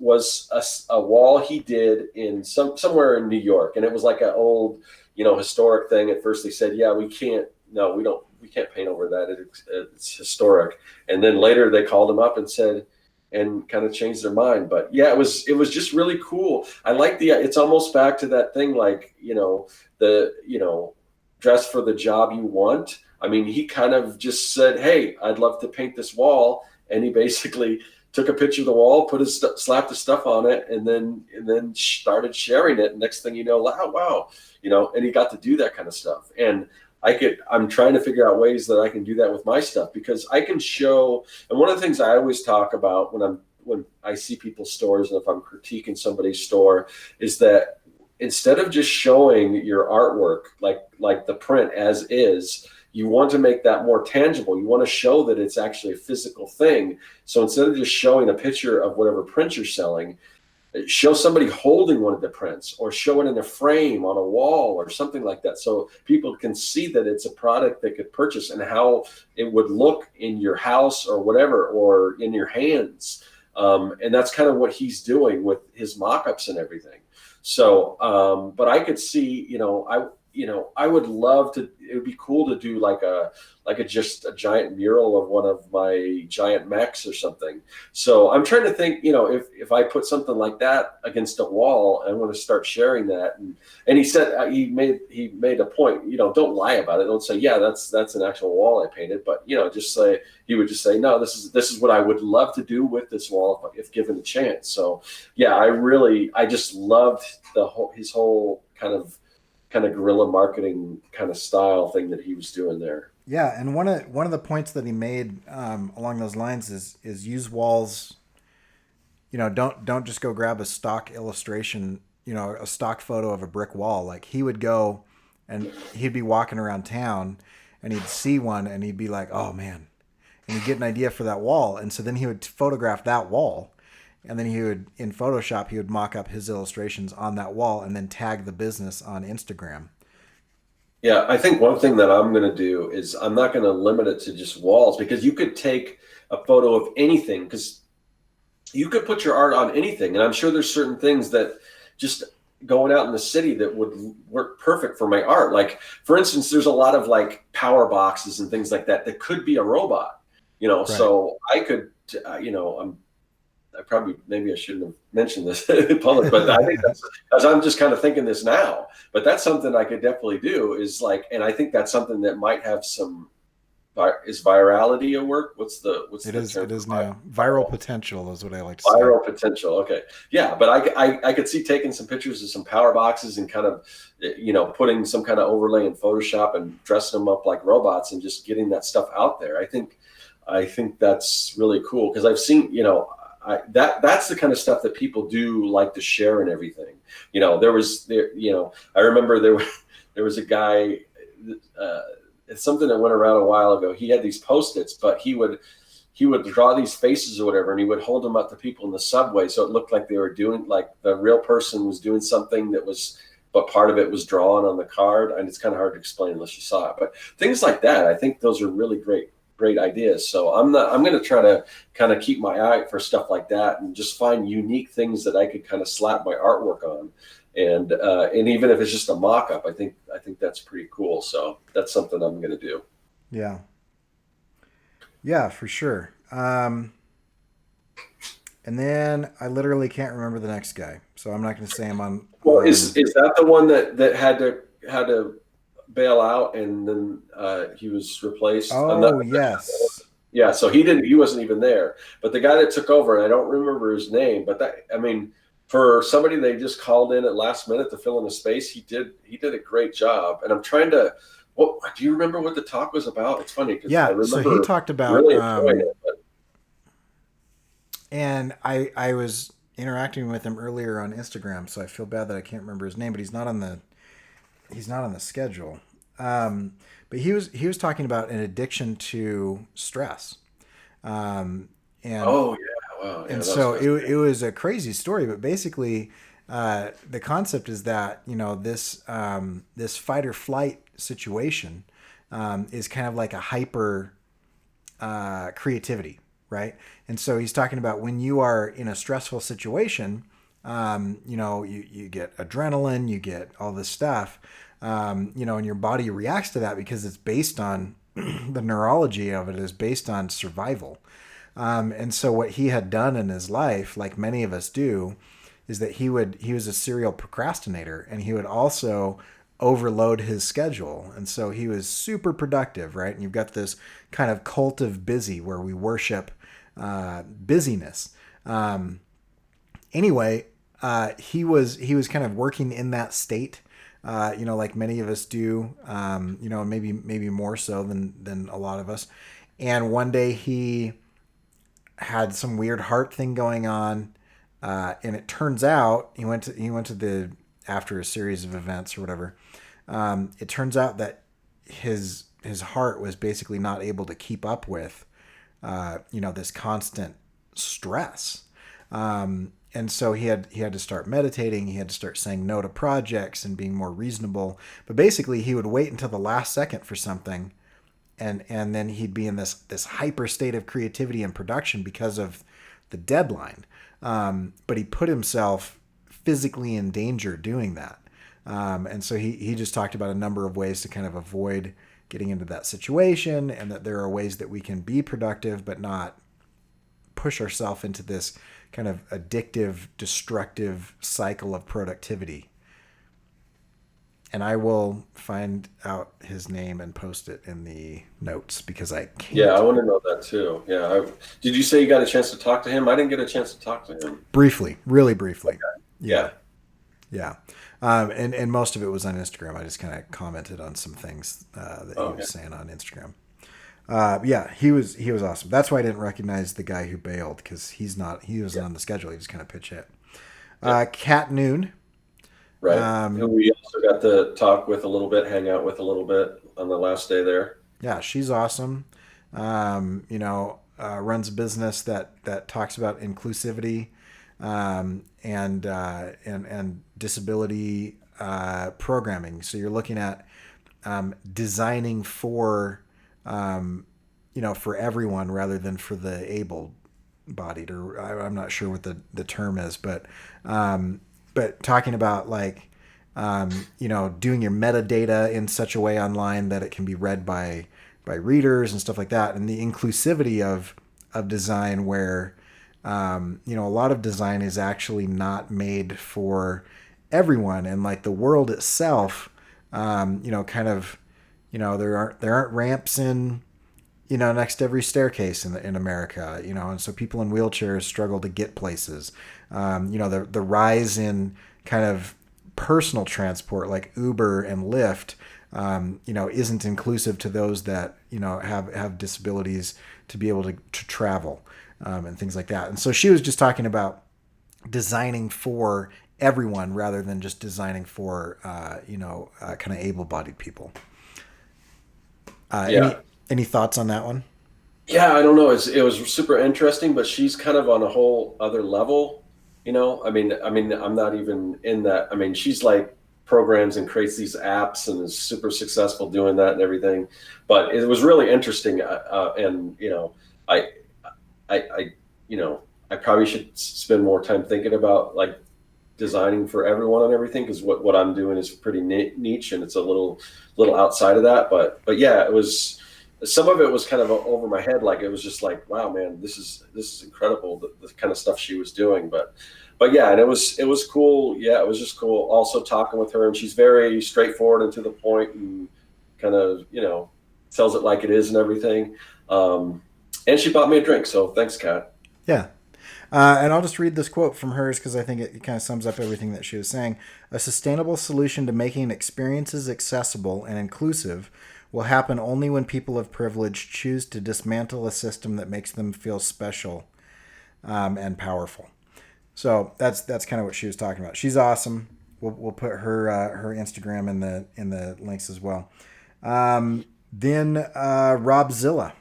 a wall he did in somewhere in New York, and it was like an old, historic thing. At first they said, yeah, we can't, no, we can't paint over that. It's historic. And then later they called him up and said, and kind of changed their mind. But yeah, it was just really cool. I like it's almost back to that thing, like, the, dress for the job you want. I mean, he kind of just said, "Hey, I'd love to paint this wall," and he basically took a picture of the wall, slapped the stuff on it, and then started sharing it. Next thing you know, wow, wow, and he got to do that kind of stuff. And I'm trying to figure out ways that I can do that with my stuff, because I can show. And one of the things I always talk about when I see people's stores, and if I'm critiquing somebody's store, is that instead of just showing your artwork like the print as is, you want to make that more tangible. You want to show that it's actually a physical thing. So instead of just showing a picture of whatever print you're selling, show somebody holding one of the prints, or show it in a frame on a wall or something like that, so people can see that it's a product they could purchase and how it would look in your house or whatever, or in your hands. And that's kind of what he's doing with his mock-ups and everything. So but I could see, I would love to. It would be cool to do like a just a giant mural of one of my giant mechs or something. So I'm trying to think, if I put something like that against a wall, I want to start sharing that. And he said, he made a point, don't lie about it. Don't say, yeah, that's an actual wall I painted, but just say, he would just say, no, this is what I would love to do with this wall if given a chance. So yeah, I just loved his whole kind of guerrilla marketing kind of style thing that he was doing there. Yeah, and one of the points that he made along those lines is use walls. Don't just go grab a stock illustration, a stock photo of a brick wall. Like, he would go and he'd be walking around town and he'd see one and he'd be like, oh man, and he'd get an idea for that wall, and so then he would photograph that wall, and then he would, in Photoshop, he would mock up his illustrations on that wall and then tag the business on Instagram. Yeah, I think one thing that I'm going to do is I'm not going to limit it to just walls, because you could take a photo of anything, because you could put your art on anything. And I'm sure there's certain things that just going out in the city that would work perfect for my art. Like, for instance, there's a lot of like power boxes and things like that that could be a robot, Right. So I could, maybe I shouldn't have mentioned this in public, but I think that's, as I'm just kind of thinking this now, but that's something I could definitely do, is like, and I think that's something that might have some, is virality a word? What's the term? It is now. Viral potential is what I like to say. Viral potential. Okay. Yeah. But I could see taking some pictures of some power boxes and kind of, putting some kind of overlay in Photoshop and dressing them up like robots and just getting that stuff out there. I think that's really cool, because I've seen, that's the kind of stuff that people do like to share and everything. I remember there was a guy, it's something that went around a while ago. He had these Post-its, but he would draw these faces or whatever, and he would hold them up to people in the subway, so it looked like they were doing, like the real person was doing something but part of it was drawn on the card. And it's kind of hard to explain unless you saw it, but things like that, I think those are really great ideas. So I'm going to try to kind of keep my eye for stuff like that and just find unique things that I could kind of slap my artwork on. And even if it's just a mock-up, I think that's pretty cool. So that's something I'm going to do. Yeah, for sure. And then I literally can't remember the next guy, so I'm not going to say him on. Well, is that the one that had to bail out and then he was replaced? Oh, yes. Yeah, so he wasn't even there. But the guy that took over, and I don't remember his name, but for somebody they just called in at last minute to fill in a space, he did a great job. And I'm trying to, do you remember what the talk was about? It's funny because I remember so he talked about really enjoying it. And I was interacting with him earlier on Instagram, so I feel bad that I can't remember his name, but he's not on the schedule. But he was talking about an addiction to stress. And oh yeah. Wow. Yeah, and so it was a crazy story, but basically, the concept is that this fight or flight situation is kind of like a hyper creativity, right? And so he's talking about when you are in a stressful situation, you get adrenaline, you get all this stuff, and your body reacts to that because it's based on the neurology of it is based on survival. And so what he had done in his life, like many of us do, is that he was a serial procrastinator, and he would also overload his schedule. And so he was super productive, right? And you've got this kind of cult of busy where we worship busyness. Anyway, he was kind of working in that state like many of us do, maybe more so than a lot of us. And one day he had some weird heart thing going on, and it turns out he went to the after a series of events or whatever. It turns out that his heart was basically not able to keep up with this constant stress. And so he had to start meditating. He had to start saying no to projects and being more reasonable. But basically, he would wait until the last second for something, and then he'd be in this hyper state of creativity and production because of the deadline. But he put himself physically in danger doing that. And so he just talked about a number of ways to kind of avoid getting into that situation, and that there are ways that we can be productive but not push ourselves into this kind of addictive, destructive cycle of productivity. And I will find out his name and post it in the notes because I can't. Yeah, I want to know that too. Yeah. Did you say you got a chance to talk to him? I didn't get a chance to talk to him. Briefly, really briefly. Okay. Yeah. Yeah. Yeah. And most of it was on Instagram. I just kind of commented on some things that he was saying on Instagram. Yeah, he was awesome. That's why I didn't recognize the guy who bailed, because he wasn't on the schedule. He just kind of pitch hit. Cat Noon. Right. Who we also got to talk with a little bit, hang out with a little bit on the last day there. Yeah, she's awesome. Runs a business that talks about inclusivity, and disability programming. So you're looking at designing for for everyone rather than for the able-bodied, or I'm not sure what the term is, but talking about like doing your metadata in such a way online that it can be read by readers and stuff like that, and the inclusivity of design where a lot of design is actually not made for everyone, and like the world itself, there aren't ramps in next to every staircase in America, and so people in wheelchairs struggle to get places. The rise in kind of personal transport like Uber and Lyft, isn't inclusive to those that have disabilities to be able to travel, and things like that. And so she was just talking about designing for everyone rather than just designing for kind of able-bodied people. Any thoughts on that one? Yeah, I don't know. It was super interesting, but she's kind of on a whole other level. I'm not even in that. I mean, she's like programs and creates these apps and is super successful doing that and everything. But it was really interesting, and I probably should spend more time thinking about like designing for everyone and everything, because what I'm doing is pretty niche and it's a little outside of that. But yeah, it was. Some of it was kind of over my head. Like it was just like, wow, man, this is incredible. The kind of stuff she was doing, but yeah, and it was cool. Yeah, it was just cool. Also talking with her, and she's very straightforward and to the point, and kind of tells it like it is and everything. And she bought me a drink, so thanks, Kat. Yeah. And I'll just read this quote from hers because I think it kind of sums up everything that she was saying. A sustainable solution to making experiences accessible and inclusive will happen only when people of privilege choose to dismantle a system that makes them feel special, and powerful. So that's kind of what she was talking about. She's awesome. We'll put her Instagram in the links as well. Then Rob Zilla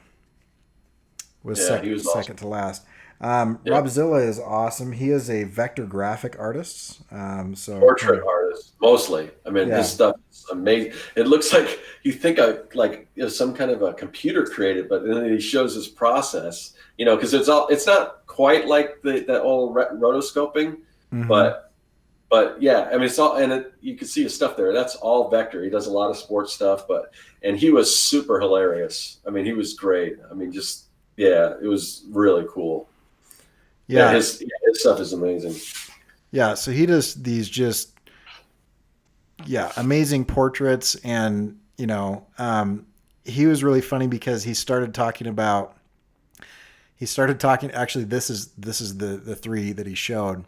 was second awesome. to last. Rob Zilla is awesome. He is a vector graphic artist. Portrait artist, mostly. I mean, his stuff is amazing. It looks like you think some kind of a computer created, but then he shows his process. Because it's not quite like the old rotoscoping, Mm-hmm. but yeah, I mean, it's all, and you can see his stuff there. That's all vector. He does a lot of sports stuff, and he was super hilarious. I mean, he was great. I mean, it was really cool. Yeah, his stuff is amazing. Yeah, so he does these just amazing portraits, and he was really funny because he started talking. Actually, this is the three that he showed,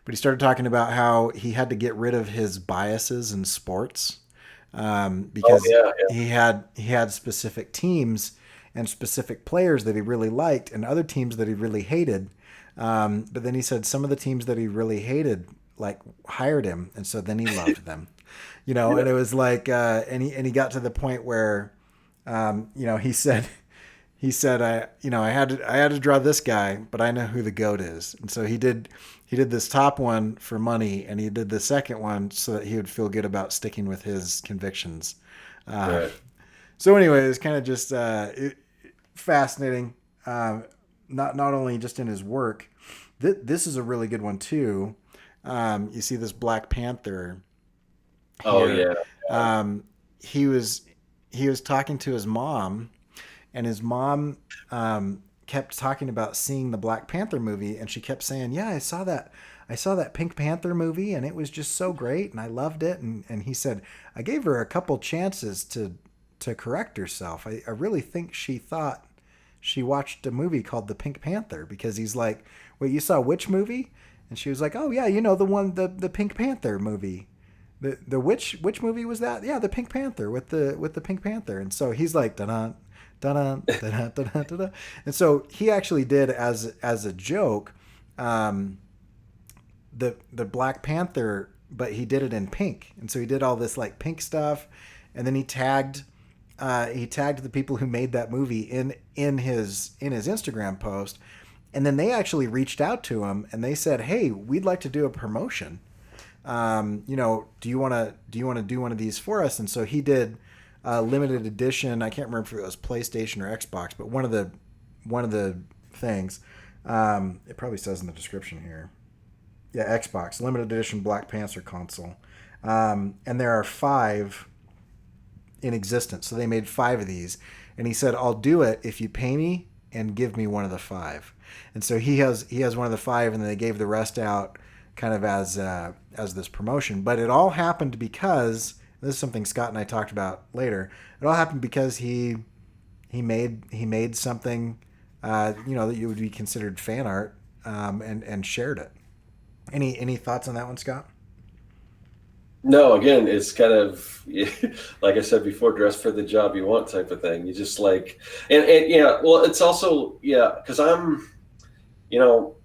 but he started talking about how he had to get rid of his biases in sports, Oh because yeah, he had specific teams and specific players that he really liked, and other teams that he really hated. But then he said some of the teams that he really hated like hired him, and so then he loved them. yeah, And it was like, and he got to the point where, he said, I had to draw this guy, but I know who the GOAT is. And so he did this top one for money, and he did the second one so that he would feel good about sticking with his convictions. Um, right. so anyway, it's kind of just fascinating. Not only just in his work, this is a really good one too. You see this Black Panther Oh here. yeah, Um, he was talking to his mom, and his mom kept talking about seeing the Black Panther movie, and she kept saying, "Yeah, I saw that Pink Panther movie, and it was just so great, and I loved it." And he said, "I gave her a couple chances to correct herself. I really think she thought she watched a movie called The Pink Panther," because he's like, "Wait, you saw which movie?" And she was like, "Oh yeah, the one, the Pink Panther movie." The which movie was that? Yeah, the Pink Panther with the Pink Panther. And so he's like, da da da da da da. And so he actually did, as a joke, um, the Black Panther, but he did it in pink. And so he did all this like pink stuff, and then he tagged the people who made that movie in his Instagram post, and then they actually reached out to him and they said, "Hey, we'd like to do a promotion. Do you want to do one of these for us?" And so he did a limited edition. I can't remember if it was PlayStation or Xbox, but one of the things. It probably says in the description here. Yeah, Xbox limited edition Black Panther console, and there are 5 in existence. So they made 5 of these, and he said, "I'll do it if you pay me and give me one of the 5." And so he has one of the 5, and then they gave the rest out kind of as this promotion. But it all happened because this is something Scott and I talked about later. It all happened because he made something that you would be considered fan art, and shared it. Any thoughts on that one, Scott? No, again, it's kind of like I said before, dress for the job you want type of thing. You just like, and yeah, well, it's also, yeah, because you know,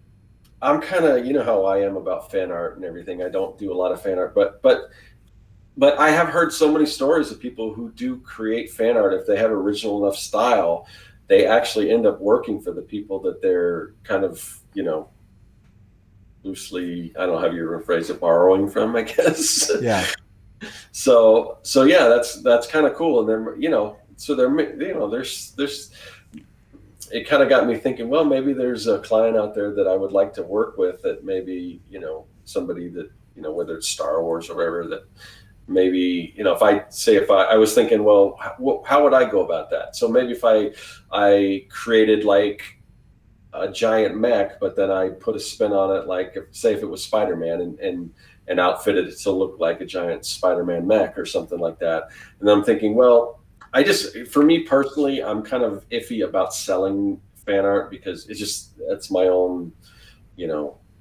I'm kind of, how I am about fan art and everything. I don't do a lot of fan art, but I have heard so many stories of people who do create fan art. If they have original enough style, they actually end up working for the people that they're kind of, loosely, I don't know how you rephrase it, borrowing from, I guess. Yeah. So yeah, that's kind of cool. And then, so there, there's, it kind of got me thinking, well, maybe there's a client out there that I would like to work with, that maybe, somebody that, whether it's Star Wars or whatever, that maybe, if I was thinking, well, how would I go about that? So maybe if I created like a giant mech, but then I put a spin on it, like if it was Spider-Man, and outfitted it to look like a giant Spider-Man mech or something like that. And then I'm thinking, well, for me personally, I'm kind of iffy about selling fan art, because that's my own,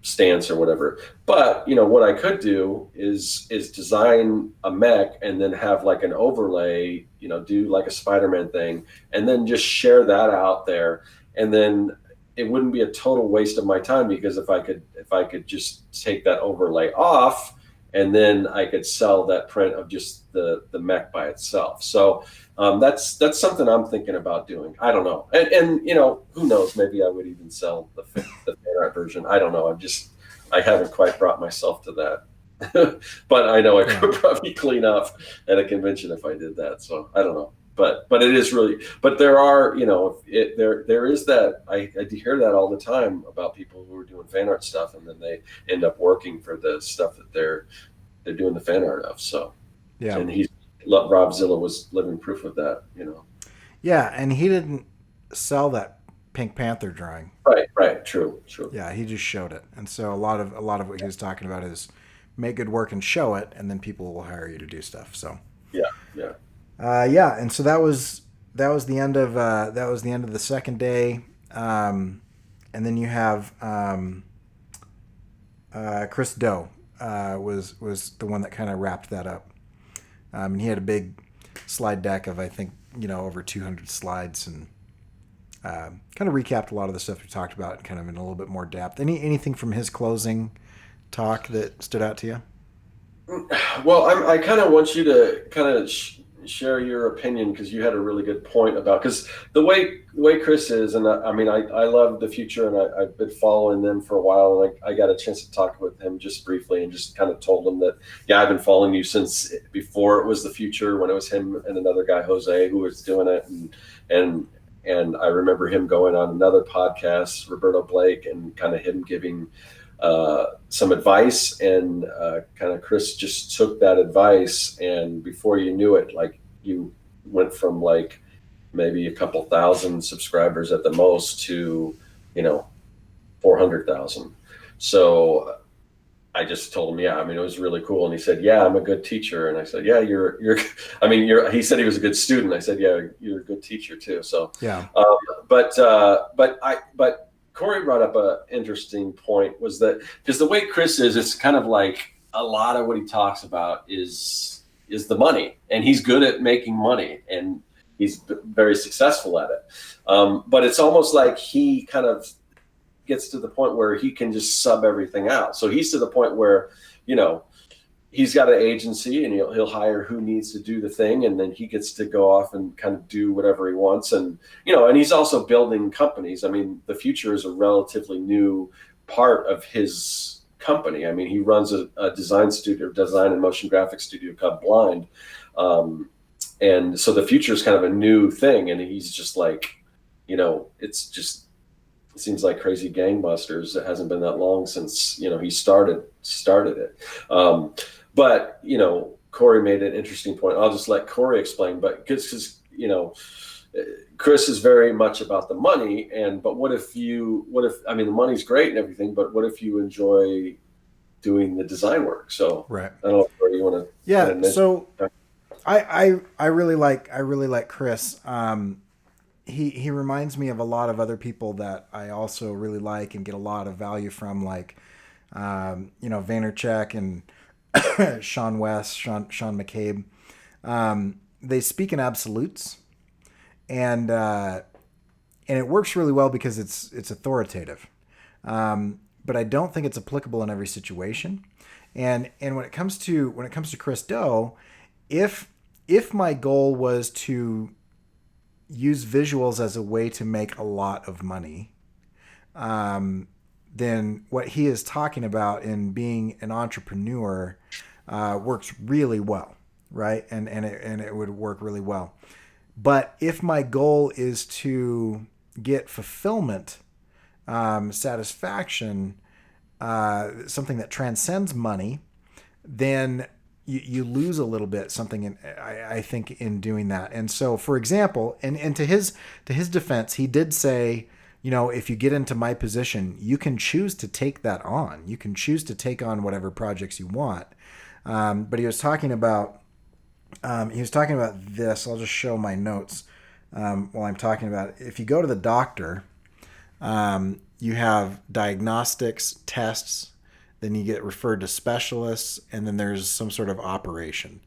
stance or whatever. But, what I could do is design a mech and then have like an overlay, do like a Spider-Man thing, and then just share that out there. And then it wouldn't be a total waste of my time, because if I could just take that overlay off, and then I could sell that print of just the mech by itself. So that's something I'm thinking about doing. I don't know, and who knows? Maybe I would even sell the fan art version. I don't know. I haven't quite brought myself to that, but I know I could probably clean up at a convention if I did that. So I don't know. But it is really, but there are, there is that, I hear that all the time about people who are doing fan art stuff, and then they end up working for the stuff that they're doing the fan art of. So, Yeah. and Rob Zilla was living proof of that, Yeah, and he didn't sell that Pink Panther drawing. Right, true. Yeah, he just showed it. And so a lot of what he was talking about is make good work and show it, and then people will hire you to do stuff. So Yeah. yeah, and so that was the end of the second day, and then you have Chris Do was the one that kind of wrapped that up. And he had a big slide deck of, I think, over 200 slides, and kind of recapped a lot of the stuff we talked about, kind of in a little bit more depth. Anything from his closing talk that stood out to you? Well, I kind of want you to kind of share your opinion, because you had a really good point about, because the way Chris is, and I mean, I love the Future, and I've been following them for a while, and I got a chance to talk with him just briefly, and just kind of told him that, yeah, I've been following you since before it was the Future, when it was him and another guy, Jose, who was doing it, and I remember him going on another podcast, Roberto Blake, and kind of him giving some advice, and kind of Chris just took that advice, and before you knew it, like, you went from like maybe a couple thousand subscribers at the most to 400,000. So I just told him, yeah, I mean, it was really cool. And he said, yeah, I'm a good teacher. And I said, yeah, I mean, he said he was a good student. I said, yeah, you're a good teacher too. So, Yeah. But Cory brought up an interesting point, was that, because the way Chris is, it's kind of like a lot of what he talks about is the money, and he's good at making money, and he's very successful at it. But it's almost like he kind of gets to the point where he can just sub everything out. So he's to the point where, he's got an agency, and he'll hire who needs to do the thing, and then he gets to go off and kind of do whatever he wants. And and he's also building companies. I mean, the Future is a relatively new part of his company. I mean, he runs a design and motion graphics studio called Blind, and so the Future is kind of a new thing, and he's just like, it seems like crazy gangbusters. It hasn't been that long since he started it. But Cory made an interesting point. I'll just let Cory explain. But because Chris is very much about the money, but what if I mean, the money's great and everything, but what if you enjoy doing the design work? So Right. I don't know where you want to. Yeah. So I really like Chris. He reminds me of a lot of other people that I also really like and get a lot of value from, like Vaynerchuk and Sean West, Sean McCabe. They speak in absolutes, and it works really well because it's authoritative. But I don't think it's applicable in every situation. And when it comes to Chris Do, if my goal was to use visuals as a way to make a lot of money, then what he is talking about in being an entrepreneur works really well, right? And it would work really well. But if my goal is to get fulfillment, satisfaction, something that transcends money, then you lose a little bit something I think in doing that. And so, for example, and to his defense, he did say, if you get into my position, you can choose to take that on. You can choose to take on whatever projects you want. But he was talking about this. I'll just show my notes while I'm talking about it. If you go to the doctor, you have diagnostics, tests, then you get referred to specialists, and then there's some sort of operation.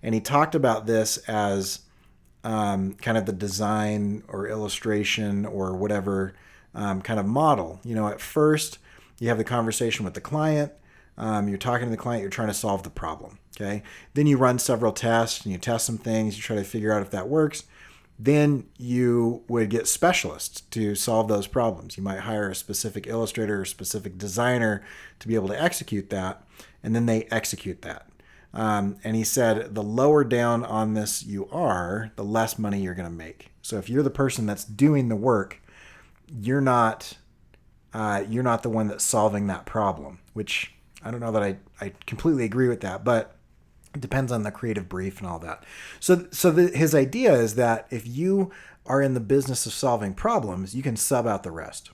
And he talked about this as kind of the design or illustration or whatever kind of model. At first, you have the conversation with the client. You're talking to the client. You're trying to solve the problem. Okay. Then you run several tests, and you test some things. You try to figure out if that works. Then you would get specialists to solve those problems. You might hire a specific illustrator or specific designer to be able to execute that, and then they execute that. And he said the lower down on this you are, the less money you're going to make. So if you're the person that's doing the work, you're not the one that's solving that problem, which I don't know that I completely agree with that, but it depends on the creative brief and all that. So his idea is that if you are in the business of solving problems, you can sub out the rest,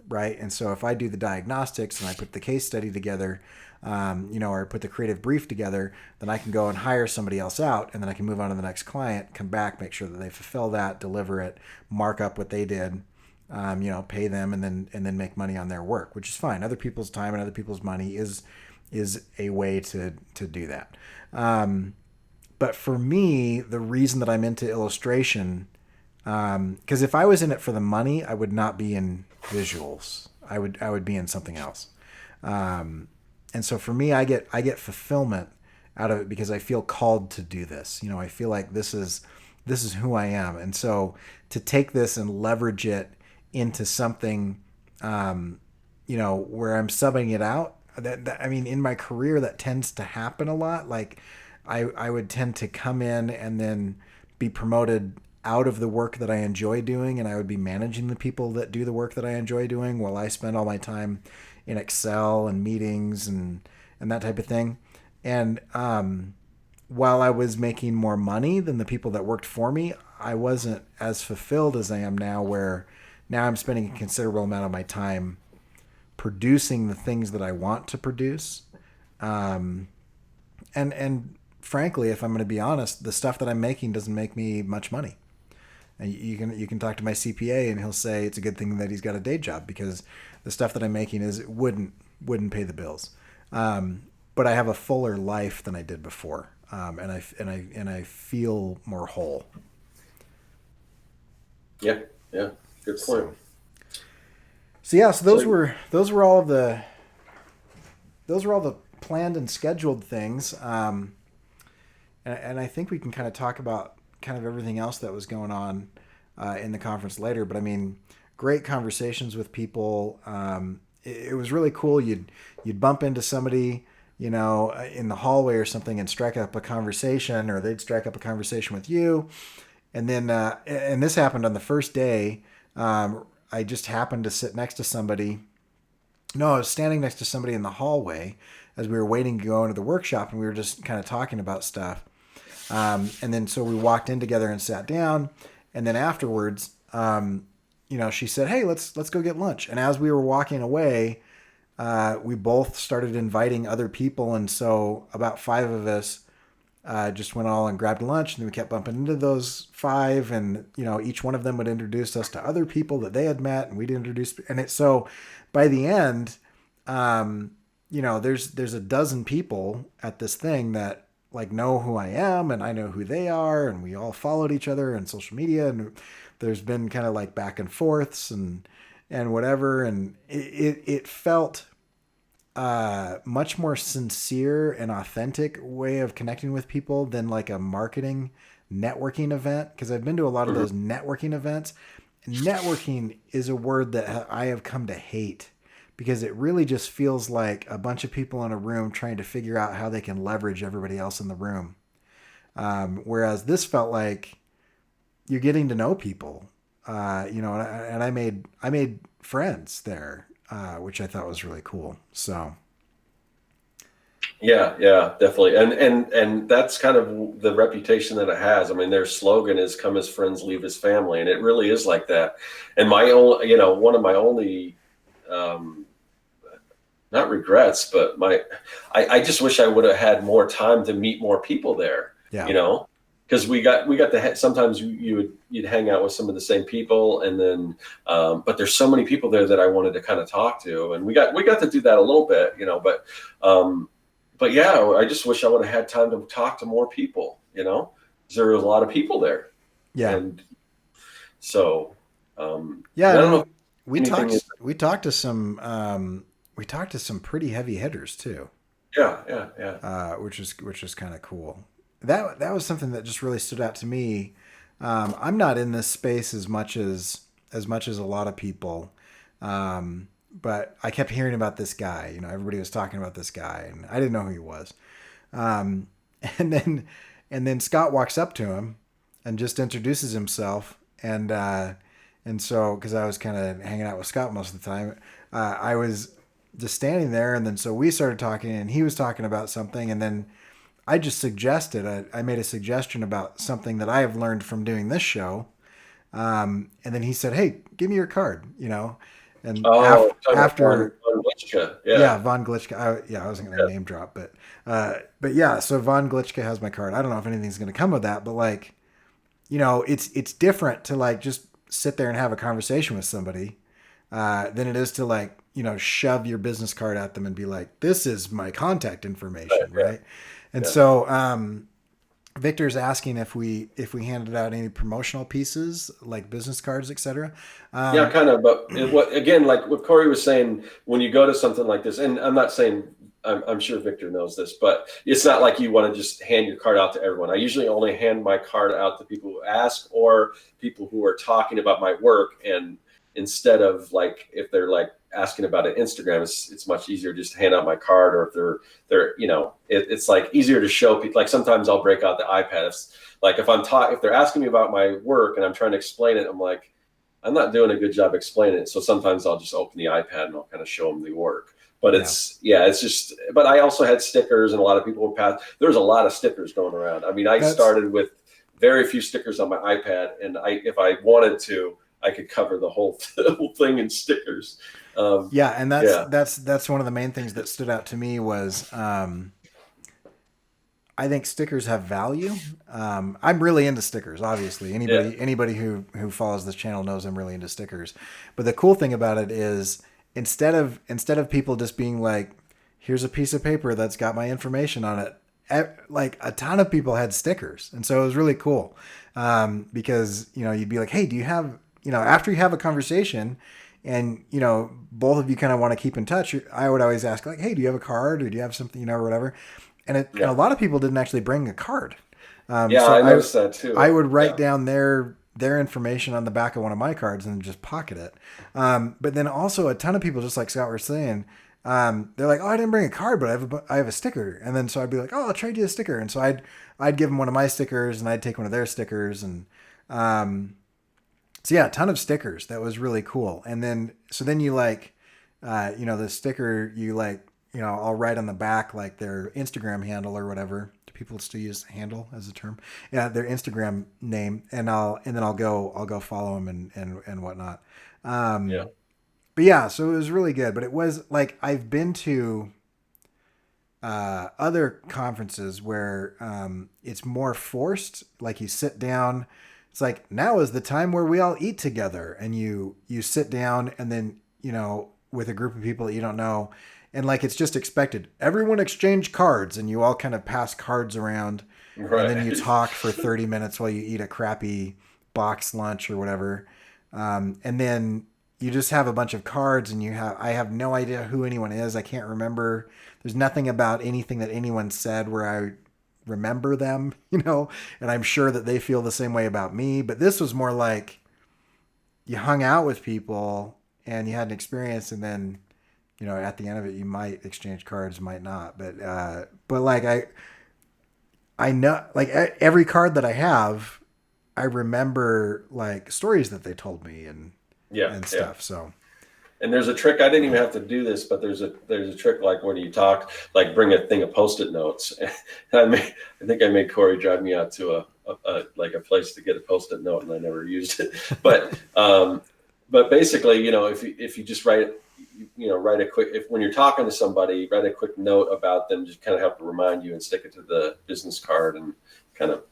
right? And so if I do the diagnostics and I put the case study together, or put the creative brief together, then I can go and hire somebody else out, and then I can move on to the next client, come back, make sure that they fulfill that, deliver it, mark up what they did, pay them and then make money on their work, which is fine. Other people's time and other people's money is a way to do that. But for me, the reason that I'm into illustration, because if I was in it for the money, I would not be in visuals. I would be in something else. And so for me, I get fulfillment out of it because I feel called to do this. I feel like this is who I am. And so to take this and leverage it into something, where I'm subbing it out, I mean, in my career, that tends to happen a lot. Like I would tend to come in and then be promoted out of the work that I enjoy doing, and I would be managing the people that do the work that I enjoy doing while I spend all my time in Excel and meetings and that type of thing. And while I was making more money than the people that worked for me, I wasn't as fulfilled as I am now, where now I'm spending a considerable amount of my time producing the things that I want to produce. And frankly, if I'm going to be honest, the stuff that I'm making doesn't make me much money. And you can talk to my CPA and he'll say it's a good thing that he's got a day job, because the stuff that I'm making wouldn't pay the bills. But I have a fuller life than I did before, and I feel more whole. Yeah, good point. So those were all the planned and scheduled things, and I think we can kind of talk about kind of everything else that was going on in the conference later. But I mean, great conversations with people. It was really cool. You'd bump into somebody, in the hallway or something, and strike up a conversation, or they'd strike up a conversation with you. And then, and this happened on the first day. I just happened to sit next to somebody. No, I was standing next to somebody in the hallway as we were waiting to go into the workshop, and we were just kind of talking about stuff. And then so we walked in together and sat down, and then afterwards, she said, "Hey, let's go get lunch." And as we were walking away, we both started inviting other people, and so about 5 of us just went all and grabbed lunch, and then we kept bumping into those 5, and each one of them would introduce us to other people that they had met, and we'd introduce, and so by the end, there's a dozen people at this thing that like know who I am, and I know who they are, and we all followed each other on social media, and there's been kind of like back and forths and whatever, and it felt much more sincere and authentic way of connecting with people than like a marketing networking event, because I've been to a lot of those networking events. Networking is a word that I have come to hate, because it really just feels like a bunch of people in a room trying to figure out how they can leverage everybody else in the room. Whereas this felt like you're getting to know people, and I made friends there, which I thought was really cool. So. Yeah, definitely. And that's kind of the reputation that it has. I mean, their slogan is "Come as friends, leave as family." And it really is like that. And my own, one of my only, not regrets, but I just wish I would have had more time to meet more people there. Yeah. Because we got to sometimes you'd hang out with some of the same people, and then but there's so many people there that I wanted to kind of talk to, and we got to do that a little bit, but yeah, I just wish I would have had time to talk to more people, because there was a lot of people there. Yeah. And so I don't know. We talked to some pretty heavy hitters too. Yeah. Which is kind of cool. That was something that just really stood out to me. I'm not in this space as much as a lot of people, but I kept hearing about this guy. Everybody was talking about this guy, and I didn't know who he was. And then Scott walks up to him and just introduces himself, and so because I was kind of hanging out with Scott most of the time, I was just standing there, and then so we started talking, and he was talking about something, and then I just suggested, I made a suggestion about something that I have learned from doing this show. And then he said, "Hey, give me your card," and after Von Glitchka. Yeah, Von Glitchka. I wasn't going to name drop, but yeah, so Von Glitchka has my card. I don't know if anything's going to come of that, but like, it's different to like just sit there and have a conversation with somebody than it is to like, shove your business card at them and be like, this is my contact information. Yeah. Right. And Yeah. so, Victor's asking if we handed out any promotional pieces like business cards, etc. Yeah, kind of. But again, like what Cory was saying, when you go to something like this, and I'm not saying, I'm sure Victor knows this, but it's not like you want to just hand your card out to everyone. I usually only hand my card out to people who ask or people who are talking about my work. And instead of like, if they're like asking about it Instagram, it's much easier just to hand out my card. Or if they're it's like easier to show people. Like sometimes I'll break out the iPad. If they're asking me about my work and I'm trying to explain it, I'm like, I'm not doing a good job explaining it. So sometimes I'll just open the iPad and I'll kind of show them the work. But it's just, but I also had stickers, and a lot of people would pass. There's a lot of stickers going around. I mean, I started with very few stickers on my iPad, and if I wanted to, I could cover the whole thing in stickers. And that's one of the main things that stood out to me was, I think stickers have value. I'm really into stickers. Obviously, anybody who follows this channel knows I'm really into stickers. But the cool thing about it is, instead of people just being like, here's a piece of paper that's got my information on it, like a ton of people had stickers. And so it was really cool. Because, you'd be like, hey, do you have, after you have a conversation and, both of you kind of want to keep in touch, I would always ask like, hey, do you have a card, or do you have something, or whatever. And a lot of people didn't actually bring a card. So I noticed that too. I would write down their information on the back of one of my cards and just pocket it. But then also a ton of people, just like Scott was saying, they're like, oh, I didn't bring a card, but I have a sticker. And then so I'd be like, oh, I'll trade you a sticker. And so I'd give them one of my stickers, and I'd take one of their stickers. And so yeah, a ton of stickers. That was really cool. And then you like, the sticker, you like, I'll write on the back like their Instagram handle or whatever. Do people still use handle as a term? Yeah, their Instagram name, and then I'll go follow them and whatnot. But yeah, so it was really good. But it was like, I've been to other conferences where it's more forced. Like you sit down. It's like, now is the time where we all eat together, and you sit down, and then with a group of people that you don't know. And like, it's just expected. Everyone exchange cards, and you all kind of pass cards around. Right. And then you talk for 30 minutes while you eat a crappy box lunch or whatever. And then you just have a bunch of cards, and I have no idea who anyone is. I can't remember. There's nothing about anything that anyone said where I remember them, and I'm sure that they feel the same way about me. But this was more like you hung out with people and you had an experience, and then at the end of it, you might exchange cards, might not. But like I know, like every card that I have, I remember like stories that they told me and stuff. Yeah. So, and there's a trick. I didn't even have to do this, but there's a trick, like when you talk, like bring a thing of Post-it notes. I think I made Cory drive me out to a place to get a Post-it note, and I never used it. But basically, if you just write a quick, when you're talking to somebody, write a quick note about them, just kind of help to remind you, and stick it to the business card, and kind of,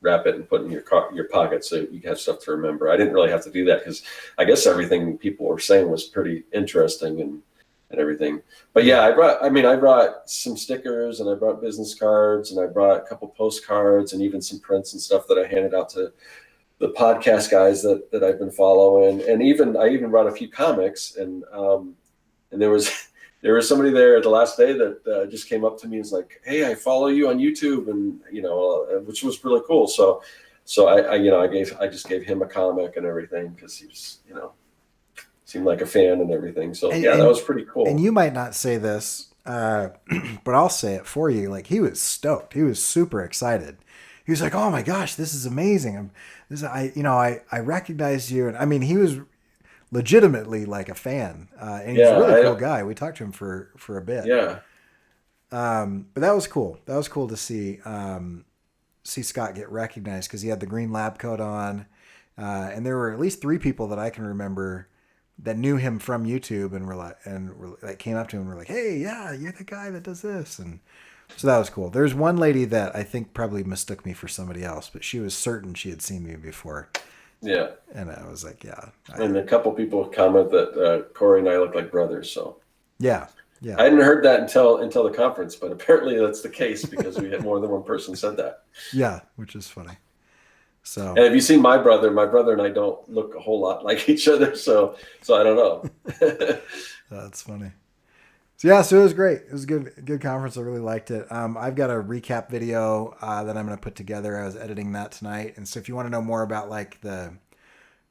wrap it and put it in your pocket so you have stuff to remember. I didn't really have to do that because I guess everything people were saying was pretty interesting and everything. But yeah, I brought some stickers, and I brought business cards, and I brought a couple postcards, and even some prints and stuff that I handed out to the podcast guys that I've been following. And I even brought a few comics, and there was somebody there the last day that just came up to me and was like, hey, I follow you on YouTube, and which was really cool. So I just gave him a comic and everything, because he was, seemed like a fan and everything. So that was pretty cool. And you might not say this, but I'll say it for you. Like, he was stoked. He was super excited. He was like, oh my gosh, this is amazing. I recognized you. And I mean, he was legitimately like a fan, and he's a really cool guy. We talked to him for a bit. Yeah. But that was cool. That was cool to see Scott get recognized, because he had the green lab coat on, and there were at least 3 people that I can remember that knew him from YouTube and were came up to him and were like, hey, yeah, you're the guy that does this. And so that was cool. There's one lady that I think probably mistook me for somebody else, but she was certain she had seen me before. Yeah. And I was like, yeah, And a couple people comment that Cory and I look like brothers. So yeah, I yeah, hadn't heard that until the conference, but apparently that's the case because we had more than one person said that. yeah, which is funny. So And have you seen my brother? My brother and I don't look a whole lot like each other, so I don't know. that's funny. So yeah, so it was great. It was a good conference. I really liked it. I've got a recap video that I'm going to put together. I was editing that tonight, and so if you want to know more about like the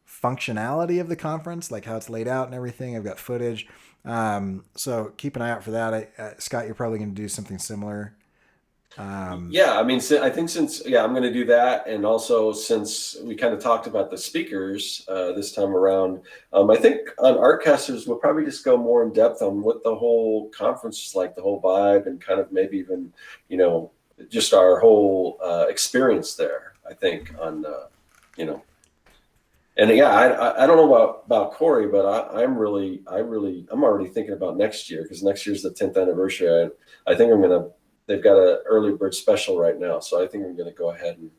functionality of the conference, like how it's laid out and everything, I've got footage. So keep an eye out for that. Scott, you're probably going to do something similar. Yeah, I mean, I think I'm going to do that, and also since we kind of talked about the speakers this time around, I think on Artcasters we'll probably just go more in depth on what the whole conference is like, the whole vibe, and kind of maybe even just our whole experience there. I think on you know, and yeah, I don't know about Cory, but I'm already thinking about next year because next year's the 10th anniversary. I think I'm gonna. They've got an early bird special right now, so I think I'm gonna go ahead and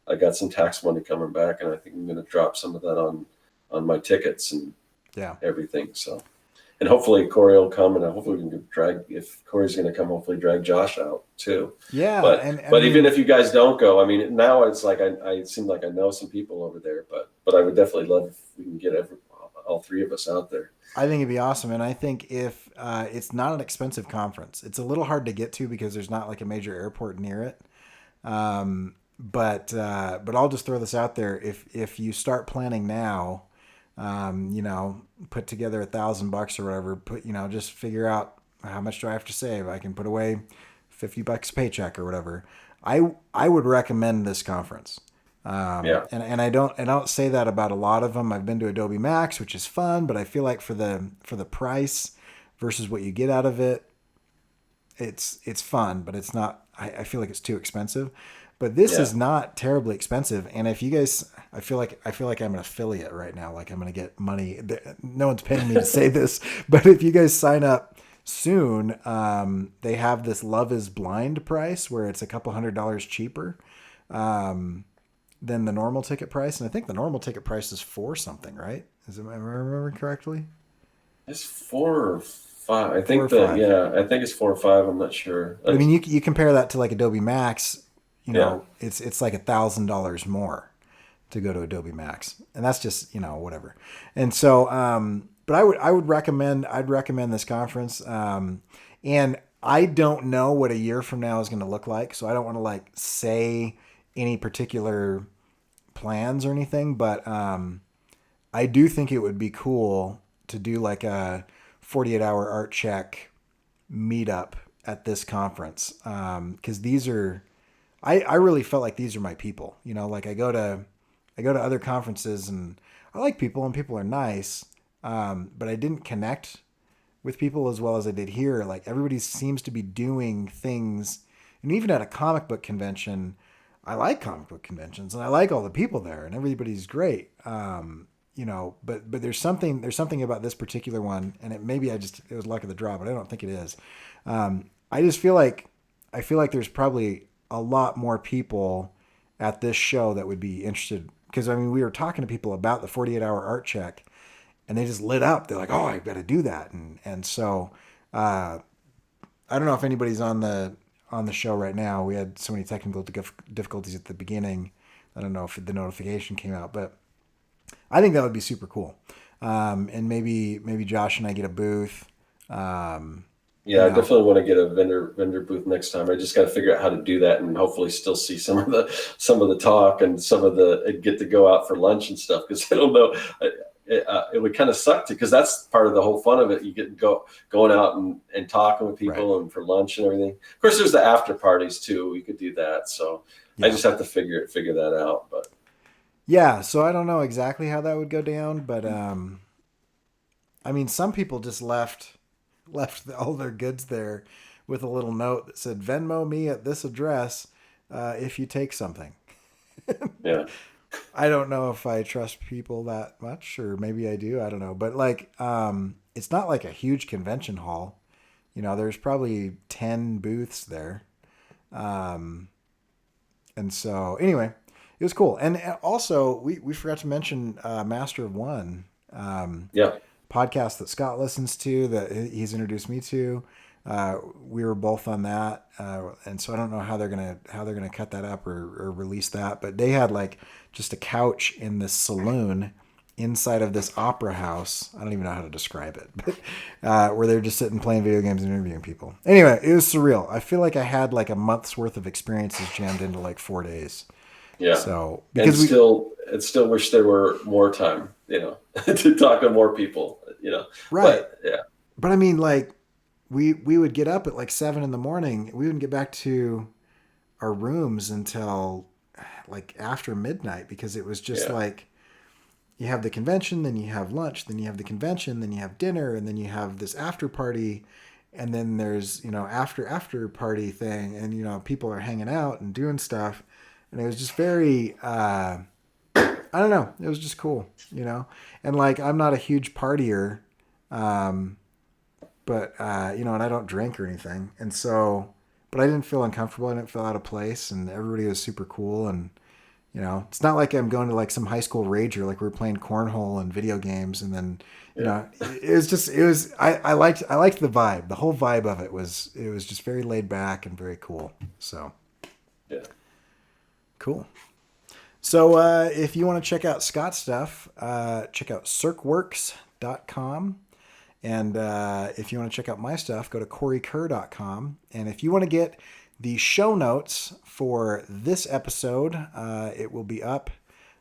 I got some tax money coming back, and I think I'm gonna drop some of that on my tickets and Yeah. everything. So, and hopefully Cory will come, and hopefully we can drag if Cory's gonna come, hopefully drag Josh out too. Yeah, But and I but even mean, if you guys don't go, I mean, now it's like I seem like I know some people over there, but I would definitely love if we can get all three of us out there. I think it'd be awesome, and I think if it's not an expensive conference, it's a little hard to get to because there's not like a major airport near it. But I'll just throw this out there: if you start planning now, put together $1,000 or whatever, just figure out how much do I have to save. I can put away $50 paycheck or whatever. I would recommend this conference. Yeah, And I don't say that about a lot of them. I've been to Adobe Max, which is fun, but I feel like for the price versus what you get out of it, it's fun, but it's not. I feel like it's too expensive. But this yeah, is not terribly expensive. And if you guys, I feel like I'm an affiliate right now. Like I'm going to get money. No one's paying me to say this, but if you guys sign up soon, they have this Love Is Blind price where it's a couple $100 cheaper. Than the normal ticket price, and I think the normal ticket price is four something, right? Am I remembering correctly? it's 4 or 5. I Four or think that five. yeah, I think it's 4 or 5. I'm not sure. But I mean, you compare that to like Adobe Max, Yeah, it's like $1,000 more to go to Adobe Max, and that's just whatever. And so, but I'd recommend this conference, and I don't know what a year from now is going to look like, so I don't want to like say any particular plans or anything, but I do think it would be cool to do like a 48-hour art check meetup at this conference because these are I really felt like these are my people. Like I go to other conferences and I like people and people are nice, but I didn't connect with people as well as I did here. Like everybody seems to be doing things, and even at a comic book convention, I like comic book conventions and I like all the people there and everybody's great. But there's something about this particular one, and it was luck of the draw, but I don't think it is. I just feel like there's probably a lot more people at this show that would be interested because I mean we were talking to people about the 48-hour art check and they just lit up. They're like, "Oh, I've got to do that," and so uh, I don't know if anybody's on the show right now. We had so many technical difficulties at the beginning. I don't know if the notification came out, but I think that would be super cool. And maybe Josh and I get a booth. Um, you yeah. I know, definitely want to get a vendor booth next time. I just got to figure out how to do that, and hopefully still see some of the talk and some of the get to go out for lunch and stuff. Because I don't know. It would kind of suck because that's part of the whole fun of it. You get going out and talking with right? people and for lunch and everything. Of course, there's the after parties too. We could do that. So I Yeah, just have to figure that out. But yeah. So I don't know exactly how that would go down, but I mean, some people just left all their goods there with a little note that said Venmo me at this address if you take something. yeah, I don't know if I trust people that much, or maybe I do. I don't know, but like, it's not like a huge convention hall. There's probably 10 booths there, and so anyway, it was cool. And also, we forgot to mention Master of One Yeah. podcast that Scott listens to that he's introduced me to. We were both on that, and so I don't know how they're gonna cut that up or release that. But they had like just a couch in this saloon inside of this opera house. I don't even know how to describe it, but where they're just sitting playing video games and interviewing people. Anyway, it was surreal. I feel like I had like a month's worth of experiences jammed into like 4 days. Yeah. So And still wish there were more time, to talk to more people. right, But yeah. but I mean, like we would get up at like 7 in the morning. We wouldn't get back to our rooms until like after midnight because it was just Yeah. like you have the convention, then you have lunch, then you have the convention, then you have dinner, and then you have this after party, and then there's after party thing, and people are hanging out and doing stuff, and it was just very I don't know, it was just cool. And like I'm not a huge partier, um, but and I don't drink or anything, and so but I didn't feel uncomfortable, I didn't feel out of place, and everybody was super cool and. It's not like I'm going to like some high school rager, like we were playing cornhole and video games. And then, Yeah. I liked the vibe. The whole vibe of it was just very laid back and very cool. So Yeah. cool. So if you want to check out Scott's stuff, check out circworks.com. And if you want to check out my stuff, go to corykerr.com. And if you want to get the show notes for this episode, it will be up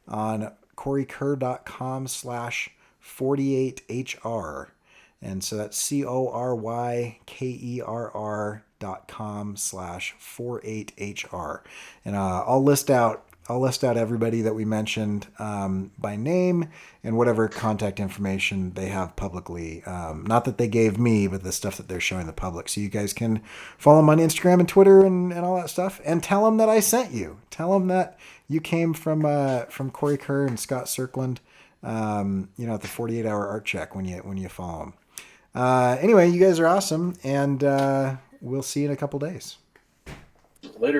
on corykerr.com/48hr. And so that's corykerr.com/48hr. And I'll list out everybody that we mentioned by name and whatever contact information they have publicly. Not that they gave me, but the stuff that they're showing the public. So you guys can follow them on Instagram and Twitter and all that stuff. And tell them that I sent you. Tell them that you came from Cory Kerr and Scott Serkland, at the 48-hour art check when you follow them. Anyway, you guys are awesome, and we'll see you in a couple days. Later.